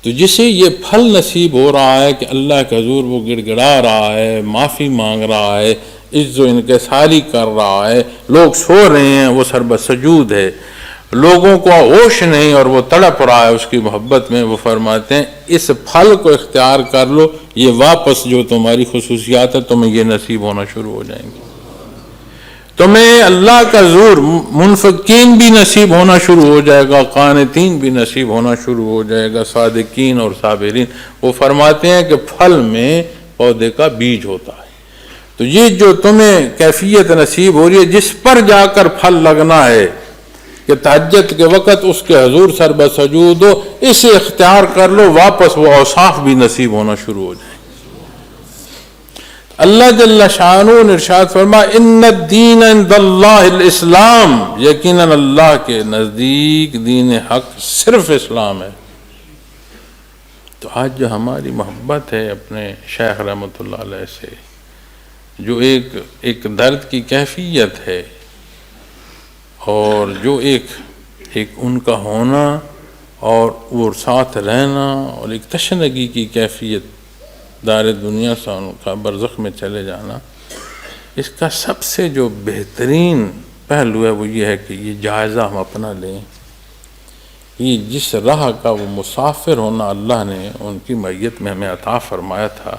تو جسے یہ پھل نصیب ہو رہا ہے کہ اللہ کے حضور وہ گڑ گڑا رہا ہے، معافی مانگ رہا ہے، عز و انکساری کر رہا ہے، لوگ سو رہے ہیں وہ سر بسجود ہے، لوگوں کو ہوش نہیں اور وہ تڑپ رہا ہے اس کی محبت میں، وہ فرماتے ہیں اس پھل کو اختیار کر لو، یہ واپس جو تمہاری خصوصیات ہے تمہیں یہ نصیب ہونا شروع ہو جائیں گی۔ تمہیں اللہ کا حضور منفقین بھی نصیب ہونا شروع ہو جائے گا، قانتین بھی نصیب ہونا شروع ہو جائے گا، صادقین اور صابرین۔ وہ فرماتے ہیں کہ پھل میں پودے کا بیج ہوتا ہے، تو یہ جو تمہیں کیفیت نصیب ہو رہی ہے جس پر جا کر پھل لگنا ہے کہ تہجد کے وقت اس کے حضور سر بسجود ہو، اسے اختیار کر لو، واپس وہ اوصاف بھی نصیب ہونا شروع ہو جائیں۔ اللہ جل شانہ نے ارشاد فرما ان الدین عند اللہ الاسلام، یقیناً اللہ کے نزدیک دین حق صرف اسلام ہے۔ تو آج جو ہماری محبت ہے اپنے شیخ رحمۃ اللہ علیہ سے، جو ایک درد کی کیفیت ہے، اور جو ایک ان کا ہونا اور وہ ساتھ رہنا، اور ایک تشنگی کی کیفیت دار دنیا سے ان کا برزخ میں چلے جانا، اس کا سب سے جو بہترین پہلو ہے وہ یہ ہے کہ یہ جائزہ ہم اپنا لیں، یہ جس راہ کا وہ مسافر ہونا اللہ نے ان کی معیت میں ہمیں عطا فرمایا تھا،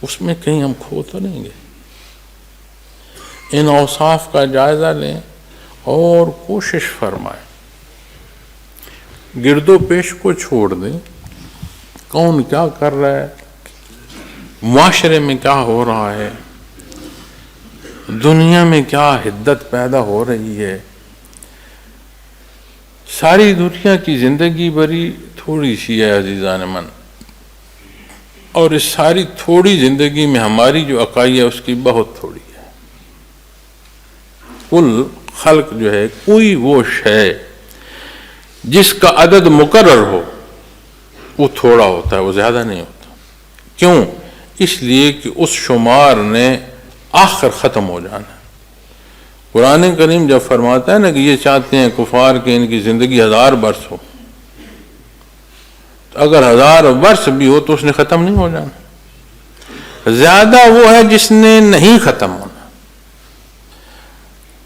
اس میں کہیں ہم کھو تو نہیں گئے۔ ان اوصاف کا جائزہ لیں اور کوشش فرمائیں، گرد و پیش کو چھوڑ دیں، کون کیا کر رہا ہے، معاشرے میں کیا ہو رہا ہے، دنیا میں کیا حدت پیدا ہو رہی ہے۔ ساری دنیا کی زندگی بڑی تھوڑی سی ہے عزیزان من، اور اس ساری تھوڑی زندگی میں ہماری جو اکائی ہے اس کی بہت تھوڑی ہے۔ کل خلق جو ہے، کوئی وہ شے جس کا عدد مقرر ہو وہ تھوڑا ہوتا ہے، وہ زیادہ نہیں ہوتا۔ کیوں؟ اس لیے کہ اس شمار نے آخر ختم ہو جانا ہے۔ قرآن کریم جب فرماتا ہے نا کہ یہ چاہتے ہیں کفار کہ ان کی زندگی 1000 برس ہو، تو اگر 1000 برس بھی ہو تو اس نے ختم نہیں ہو جانا۔ زیادہ وہ ہے جس نے نہیں ختم ہونا،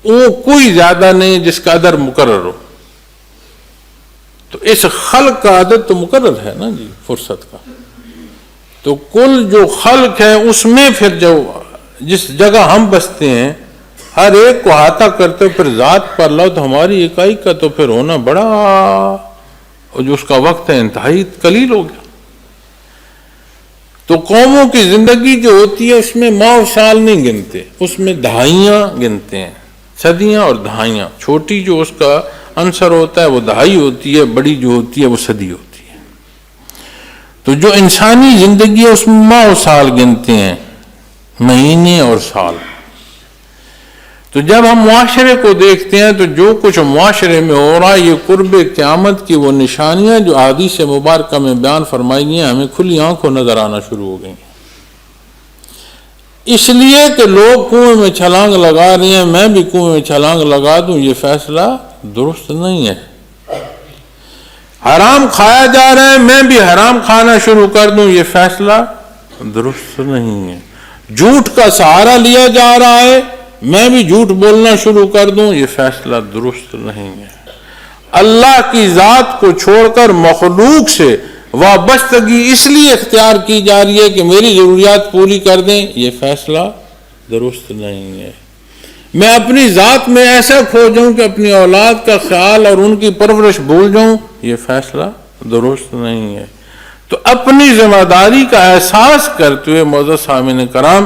وہ کوئی زیادہ نہیں جس کا عدد مقرر ہو۔ تو اس خلق کا عدد تو مقرر ہے نا جی، فرصت کا۔ تو کل جو خلق ہے اس میں پھر جو جس جگہ ہم بستے ہیں ہر ایک کو احاطہ کرتے پھر ذات پر لو، تو ہماری اکائی کا تو پھر ہونا بڑا، اور جو اس کا وقت ہے انتہائی قلیل ہو گیا۔ تو قوموں کی زندگی جو ہوتی ہے اس میں ماہ و سال نہیں گنتے، اس میں دہائیاں گنتے ہیں، صدیاں اور دہائیاں۔ چھوٹی جو اس کا عنصر ہوتا ہے وہ دہائی ہوتی ہے، بڑی جو ہوتی ہے وہ صدی ہوتی ہے۔ تو جو انسانی زندگی ہے اس میں ماہ و سال گنتے ہیں، مہینے اور سال۔ تو جب ہم معاشرے کو دیکھتے ہیں تو جو کچھ معاشرے میں ہو رہا ہے یہ قرب قیامت کی وہ نشانیاں جو احادیث مبارکہ میں بیان فرمائی گئی ہیں ہمیں کھلی آنکھوں نظر آنا شروع ہو گئی ہیں۔ اس لیے کہ لوگ کنویں میں چھلانگ لگا رہے ہیں، میں بھی کنویں میں چھلانگ لگا دوں، یہ فیصلہ درست نہیں ہے۔ حرام کھایا جا رہا ہے، میں بھی حرام کھانا شروع کر دوں، یہ فیصلہ درست نہیں ہے۔ جھوٹ کا سہارا لیا جا رہا ہے، میں بھی جھوٹ بولنا شروع کر دوں، یہ فیصلہ درست نہیں ہے۔ اللہ کی ذات کو چھوڑ کر مخلوق سے وابستگی اس لیے اختیار کی جا رہی ہے کہ میری ضروریات پوری کر دیں، یہ فیصلہ درست نہیں ہے۔ میں اپنی ذات میں ایسا کھو جاؤں کہ اپنی اولاد کا خیال اور ان کی پرورش بھول جاؤں، یہ فیصلہ درست نہیں ہے۔ تو اپنی ذمہ داری کا احساس کرتے ہوئے معزز سامعین کرام،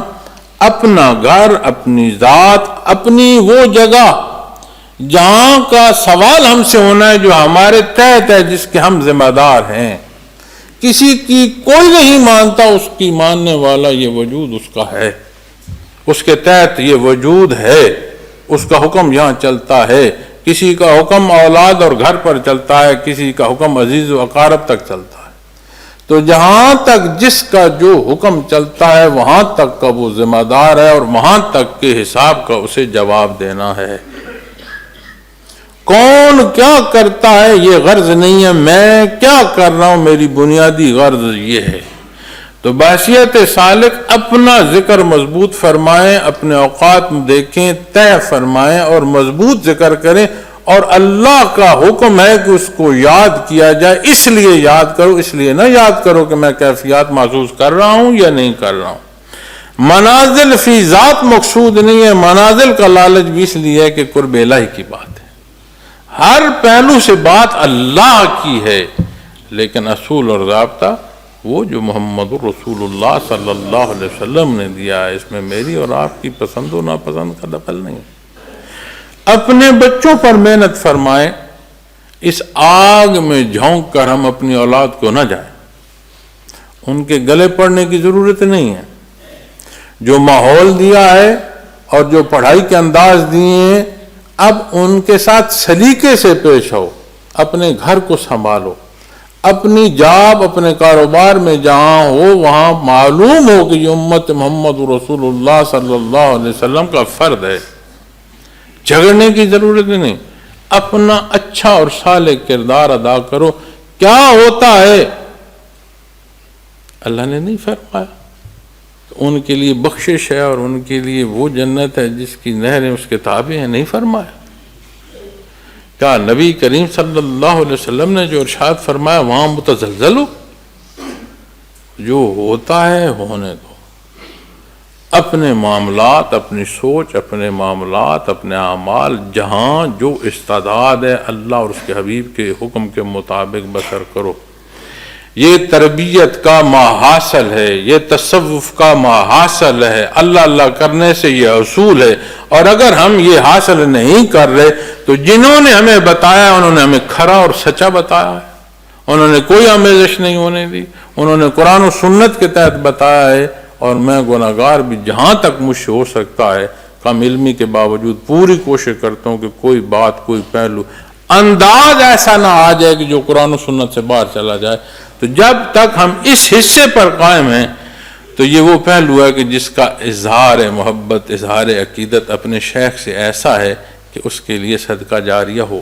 اپنا گھر، اپنی ذات، اپنی وہ جگہ جہاں کا سوال ہم سے ہونا ہے جو ہمارے تحت ہے، جس کے ہم ذمہ دار ہیں، کسی کی کوئی نہیں مانتا، اس کی ماننے والا یہ وجود اس کا ہے، اس کے تحت یہ وجود ہے، اس کا حکم یہاں چلتا ہے۔ کسی کا حکم اولاد اور گھر پر چلتا ہے، کسی کا حکم عزیز و اقارب تک چلتا ہے۔ تو جہاں تک جس کا جو حکم چلتا ہے وہاں تک کا وہ ذمہ دار ہے، اور وہاں تک کے حساب کا اسے جواب دینا ہے۔ کون کیا کرتا ہے یہ غرض نہیں ہے، میں کیا کر رہا ہوں میری بنیادی غرض یہ ہے۔ تو بحیثیت سالک اپنا ذکر مضبوط فرمائیں، اپنے اوقات میں دیکھیں، طے فرمائیں اور مضبوط ذکر کریں، اور اللہ کا حکم ہے کہ اس کو یاد کیا جائے۔ اس لیے یاد کرو، اس لیے نہ یاد کرو کہ میں کیفیات محسوس کر رہا ہوں یا نہیں کر رہا ہوں۔ منازل فی ذات مقصود نہیں ہے، منازل کا لالچ بھی اس لیے ہے کہ قرب الہی کی بات ہے۔ ہر پہلو سے بات اللہ کی ہے، لیکن اصول اور ضابطہ وہ جو محمد رسول اللہ صلی اللہ علیہ وسلم نے دیا ہے، اس میں میری اور آپ کی پسند و ناپسند کا دخل نہیں۔ اپنے بچوں پر محنت فرمائیں، اس آگ میں جھونک کر ہم اپنی اولاد کو نہ جائیں، ان کے گلے پڑنے کی ضرورت نہیں ہے۔ جو ماحول دیا ہے اور جو پڑھائی کے انداز دیے ہیں، اب ان کے ساتھ سلیقے سے پیش ہو، اپنے گھر کو سنبھالو، اپنی جاب اپنے کاروبار میں جہاں ہو وہاں معلوم ہو کہ یہ امت محمد رسول اللہ صلی اللہ علیہ وسلم کا فرد ہے، جھگڑنے کی ضرورت نہیں، اپنا اچھا اور صالح کردار ادا کرو۔ کیا ہوتا ہے اللہ نے نہیں فرمایا، ان کے لیے بخشش ہے اور ان کے لیے وہ جنت ہے جس کی نہریں اس کے تابع ہیں، نہیں فرمایا؟ کیا نبی کریم صلی اللہ علیہ وسلم نے جو ارشاد فرمایا وہاں متزلزل ہو؟ جو ہوتا ہے ہونے دو، اپنے معاملات، اپنی سوچ، اپنے معاملات، اپنے اعمال جہاں جو استعداد ہے اللہ اور اس کے حبیب کے حکم کے مطابق بسر کرو۔ یہ تربیت کا محاصل ہے، یہ تصوف کا محاصل ہے، اللہ اللہ کرنے سے یہ اصول ہے۔ اور اگر ہم یہ حاصل نہیں کر رہے تو جنہوں نے ہمیں بتایا انہوں نے ہمیں کھرا اور سچا بتایا ہے، انہوں نے کوئی آمیزش نہیں ہونے دی، انہوں نے قرآن و سنت کے تحت بتایا ہے۔ اور میں گناہگار بھی جہاں تک مجھ سے ہو سکتا ہے کم علمی کے باوجود پوری کوشش کرتا ہوں کہ کوئی بات، کوئی پہلو، انداز ایسا نہ آ جائے کہ جو قرآن و سنت سے باہر چلا جائے۔ تو جب تک ہم اس حصے پر قائم ہیں تو یہ وہ پہلو ہے کہ جس کا اظہار محبت، اظہار عقیدت اپنے شیخ سے ایسا ہے کہ اس کے لیے صدقہ جاریہ ہو۔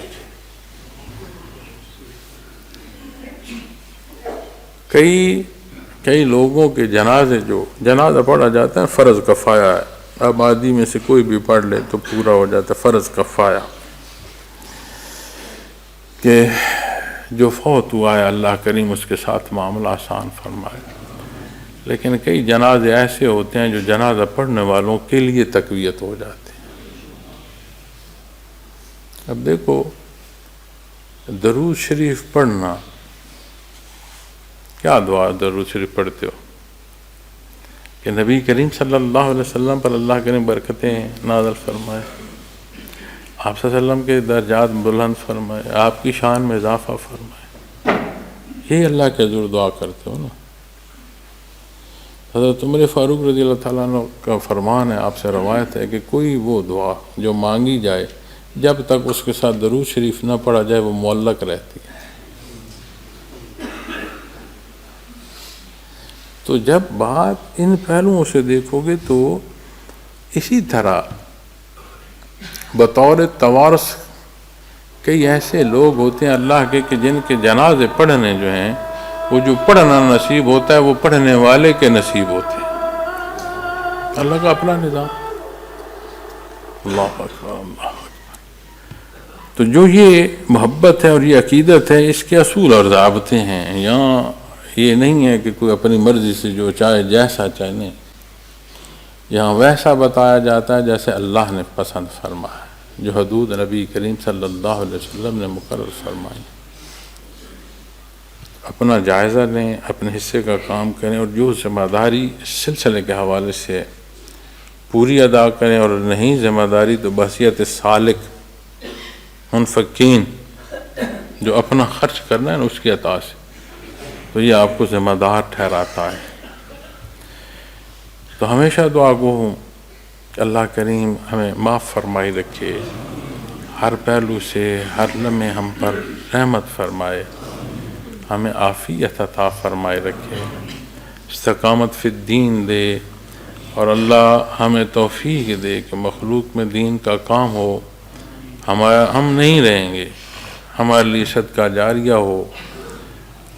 کئی لوگوں کے جنازے، جو جنازہ پڑھا جاتا ہے فرض کفایہ ہے، آبادی میں سے کوئی بھی پڑھ لے تو پورا ہو جاتا ہے، فرض کفایہ، کہ جو فوت ہوا ہے اللہ کریم اس کے ساتھ معاملہ آسان فرمائے۔ لیکن کئی جنازے ایسے ہوتے ہیں جو جنازہ پڑھنے والوں کے لیے تقویت ہو جاتے ہیں۔ اب دیکھو، درود شریف پڑھنا، کیا دعا درود شریف پڑھتے ہو کہ نبی کریم صلی اللہ علیہ وسلم پر اللہ کریم برکتیں نازل فرمائے، آپ صلی اللہ علیہ وسلم کے درجات بلند فرمائے، آپ کی شان میں اضافہ فرمائے، یہی اللہ کے حضور دعا کرتے ہو نا۔ حضرت عمر فاروق رضی اللہ تعالیٰ عنہ کا فرمان ہے، آپ سے روایت ہے کہ کوئی وہ دعا جو مانگی جائے جب تک اس کے ساتھ درود شریف نہ پڑھا جائے وہ معلق رہتی ہے۔ تو جب بات ان پہلوؤں سے دیکھو گے تو اسی طرح بطور توارث کئی ایسے لوگ ہوتے ہیں اللہ کے کہ جن کے جنازے پڑھنے جو ہیں، وہ جو پڑھنا نصیب ہوتا ہے وہ پڑھنے والے کے نصیب ہوتے ہیں۔ اللہ کا اپنا نظام۔ اللہ اکبر، اللہ اکبر۔ تو جو یہ محبت ہے اور یہ عقیدت ہے، اس کے اصول اور ضابطے ہیں۔ یہاں یہ نہیں ہے کہ کوئی اپنی مرضی سے جو چاہے جیسا چاہے، نہیں، یہاں ویسا بتایا جاتا ہے جیسے اللہ نے پسند فرمایا، جو حدود نبی کریم صلی اللہ علیہ وسلم نے مقرر فرمائی۔ اپنا جائزہ لیں، اپنے حصے کا کام کریں، اور جو ذمہ داری اس سلسلے کے حوالے سے پوری ادا کریں، اور نہیں ذمہ داری تو بحیثیت سالک منفقین جو اپنا خرچ کرنا ہے نا اس کی عطا سے، تو یہ آپ کو ذمہ دار ٹھہراتا ہے۔ تو ہمیشہ دعا گو ہوں کہ اللہ کریم ہمیں معاف فرمائی رکھے، ہر پہلو سے ہر لمحے ہم پر رحمت فرمائے، ہمیں عافیت عطا فرمائے رکھے، استقامت فی الدین دے، اور اللہ ہمیں توفیق دے کہ مخلوق میں دین کا کام ہو، ہم نہیں رہیں گے، ہمارے لیے صدقہ جاریہ ہو،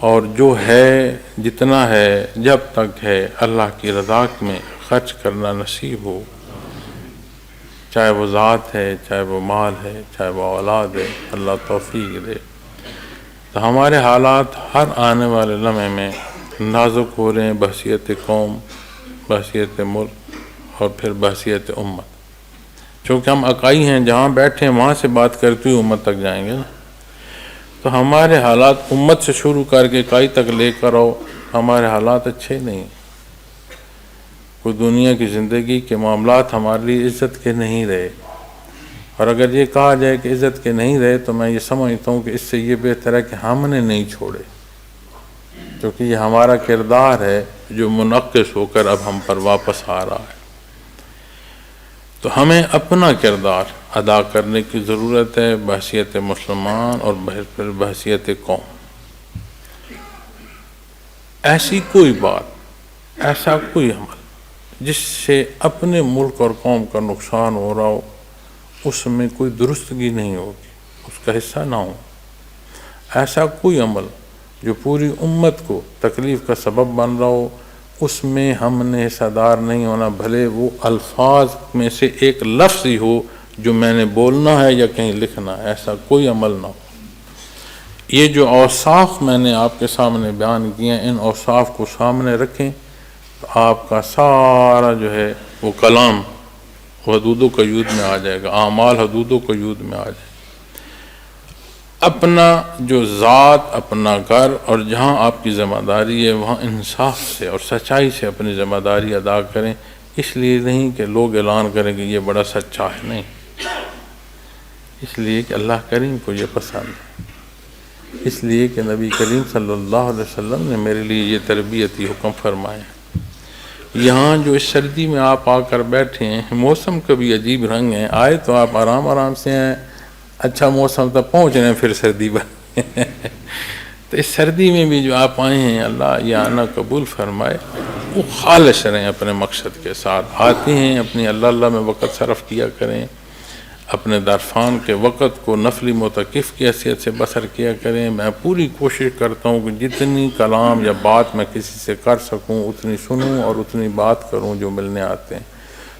اور جو ہے جتنا ہے جب تک ہے اللہ کی رضا میں خرچ کرنا نصیب ہو، چاہے وہ ذات ہے، چاہے وہ مال ہے، چاہے وہ اولاد ہے، اللہ توفیق دے۔ تو ہمارے حالات ہر آنے والے لمحے میں نازک ہو رہے ہیں بحیثیت قوم، بحیثیت ملک، اور پھر بحیثیت امت، چونکہ ہم اکائی ہیں، جہاں بیٹھے ہیں وہاں سے بات کرتے ہوئے امت تک جائیں گے نا۔ تو ہمارے حالات امت سے شروع کر کے اکائی تک لے کر آؤ، ہمارے حالات اچھے نہیں، کوئی دنیا کی زندگی کے معاملات ہمارے لیے عزت کے نہیں رہے، اور اگر یہ کہا جائے کہ عزت کے نہیں رہے تو میں یہ سمجھتا ہوں کہ اس سے یہ بہتر ہے کہ ہم نے نہیں چھوڑے، کیونکہ یہ ہمارا کردار ہے جو منعکس ہو کر اب ہم پر واپس آ رہا ہے۔ تو ہمیں اپنا کردار ادا کرنے کی ضرورت ہے بحیثیت مسلمان اور پھر بحیثیت قوم۔ ایسی کوئی بات، ایسا کوئی عمل جس سے اپنے ملک اور قوم کا نقصان ہو رہا ہو، اس میں کوئی درستگی نہیں ہوگی، اس کا حصہ نہ ہو۔ ایسا کوئی عمل جو پوری امت کو تکلیف کا سبب بن رہا ہو، اس میں ہم نے حصہ دار نہیں ہونا، بھلے وہ الفاظ میں سے ایک لفظ ہی ہو جو میں نے بولنا ہے یا کہیں لکھنا ہے، ایسا کوئی عمل نہ ہو۔ یہ جو اوصاف میں نے آپ کے سامنے بیان کیے ہیں، ان اوصاف کو سامنے رکھیں تو آپ کا سارا جو ہے وہ کلام حدود و قیود میں آ جائے گا، اعمال حدود و قیود میں آ جائے گا۔ اپنا جو ذات، اپنا گھر اور جہاں آپ کی ذمہ داری ہے وہاں انصاف سے اور سچائی سے اپنی ذمہ داری ادا کریں، اس لیے نہیں کہ لوگ اعلان کریں کہ یہ بڑا سچا ہے، نہیں، اس لیے کہ اللہ کریم کو یہ پسند ہے، اس لیے کہ نبی کریم صلی اللہ علیہ وسلم نے میرے لیے یہ تربیتی حکم فرمائے ہیں۔ یہاں جو اس سردی میں آپ آ کر بیٹھے ہیں، موسم کا بھی عجیب رنگ ہے، آئے تو آپ آرام آرام سے ہیں، اچھا موسم تک پہنچ رہے ہیں پھر سردی بن تو اس سردی میں بھی جو آپ آئے ہیں، اللہ یہ آنا قبول فرمائے، وہ خالص رہیں اپنے مقصد کے ساتھ، آتے ہیں اپنی اللہ میں وقت صرف کیا کریں، اپنے درفان کے وقت کو نفلی معتکف کی حیثیت سے بسر کیا کریں۔ میں پوری کوشش کرتا ہوں کہ جتنی کلام یا بات میں کسی سے کر سکوں اتنی سنوں اور اتنی بات کروں جو ملنے آتے ہیں،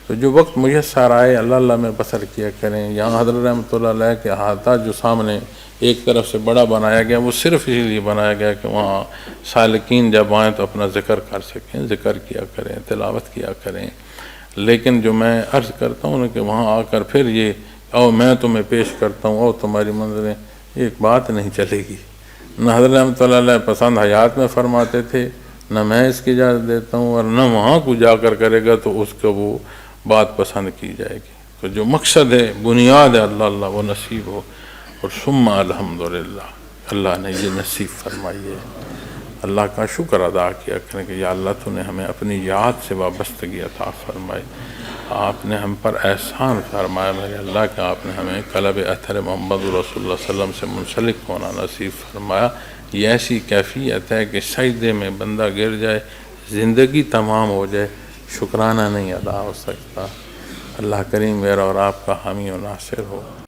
تو جو وقت میسر آئے اللہ میں بسر کیا کریں۔ یہاں حضرت رحمۃ اللہ علیہ کے احاطہ جو سامنے ایک طرف سے بڑا بنایا گیا، وہ صرف اسی لیے بنایا گیا کہ وہاں سالکین جب آئیں تو اپنا ذکر کر سکیں، ذکر کیا کریں، تلاوت کیا کریں۔ لیکن جو میں عرض کرتا ہوں کہ وہاں آ کر پھر یہ او میں تمہیں پیش کرتا ہوں او تمہاری منظریں، ایک بات نہیں چلے گی۔ نہ حضرت رحمۃ اللہ علیہ پسند حیات میں فرماتے تھے، نہ میں اس کی اجازت دیتا ہوں، اور نہ وہاں کو جا کر کرے گا تو اس کو وہ بات پسند کی جائے گی۔ تو جو مقصد ہے، بنیاد ہے اللہ وہ نصیب ہو، اور ثم الحمدللہ اللہ نے یہ نصیب فرمائی ہے۔ اللہ کا شکر ادا کیا کریں کہ یا اللہ تو نے ہمیں اپنی یاد سے وابستگی عطا فرمائی، آپ نے ہم پر احسان فرمایا میرے اللہ کہ آپ نے ہمیں قلب اطہر محمد رسول اللہ صلی اللہ علیہ وسلم سے منسلک ہونا نصیب فرمایا۔ یہ ایسی کیفیت ہے کہ سجدے میں بندہ گر جائے، زندگی تمام ہو جائے، شکرانہ نہیں ادا ہو سکتا۔ اللہ کریم میرا اور آپ کا حامی و ناصر ہو۔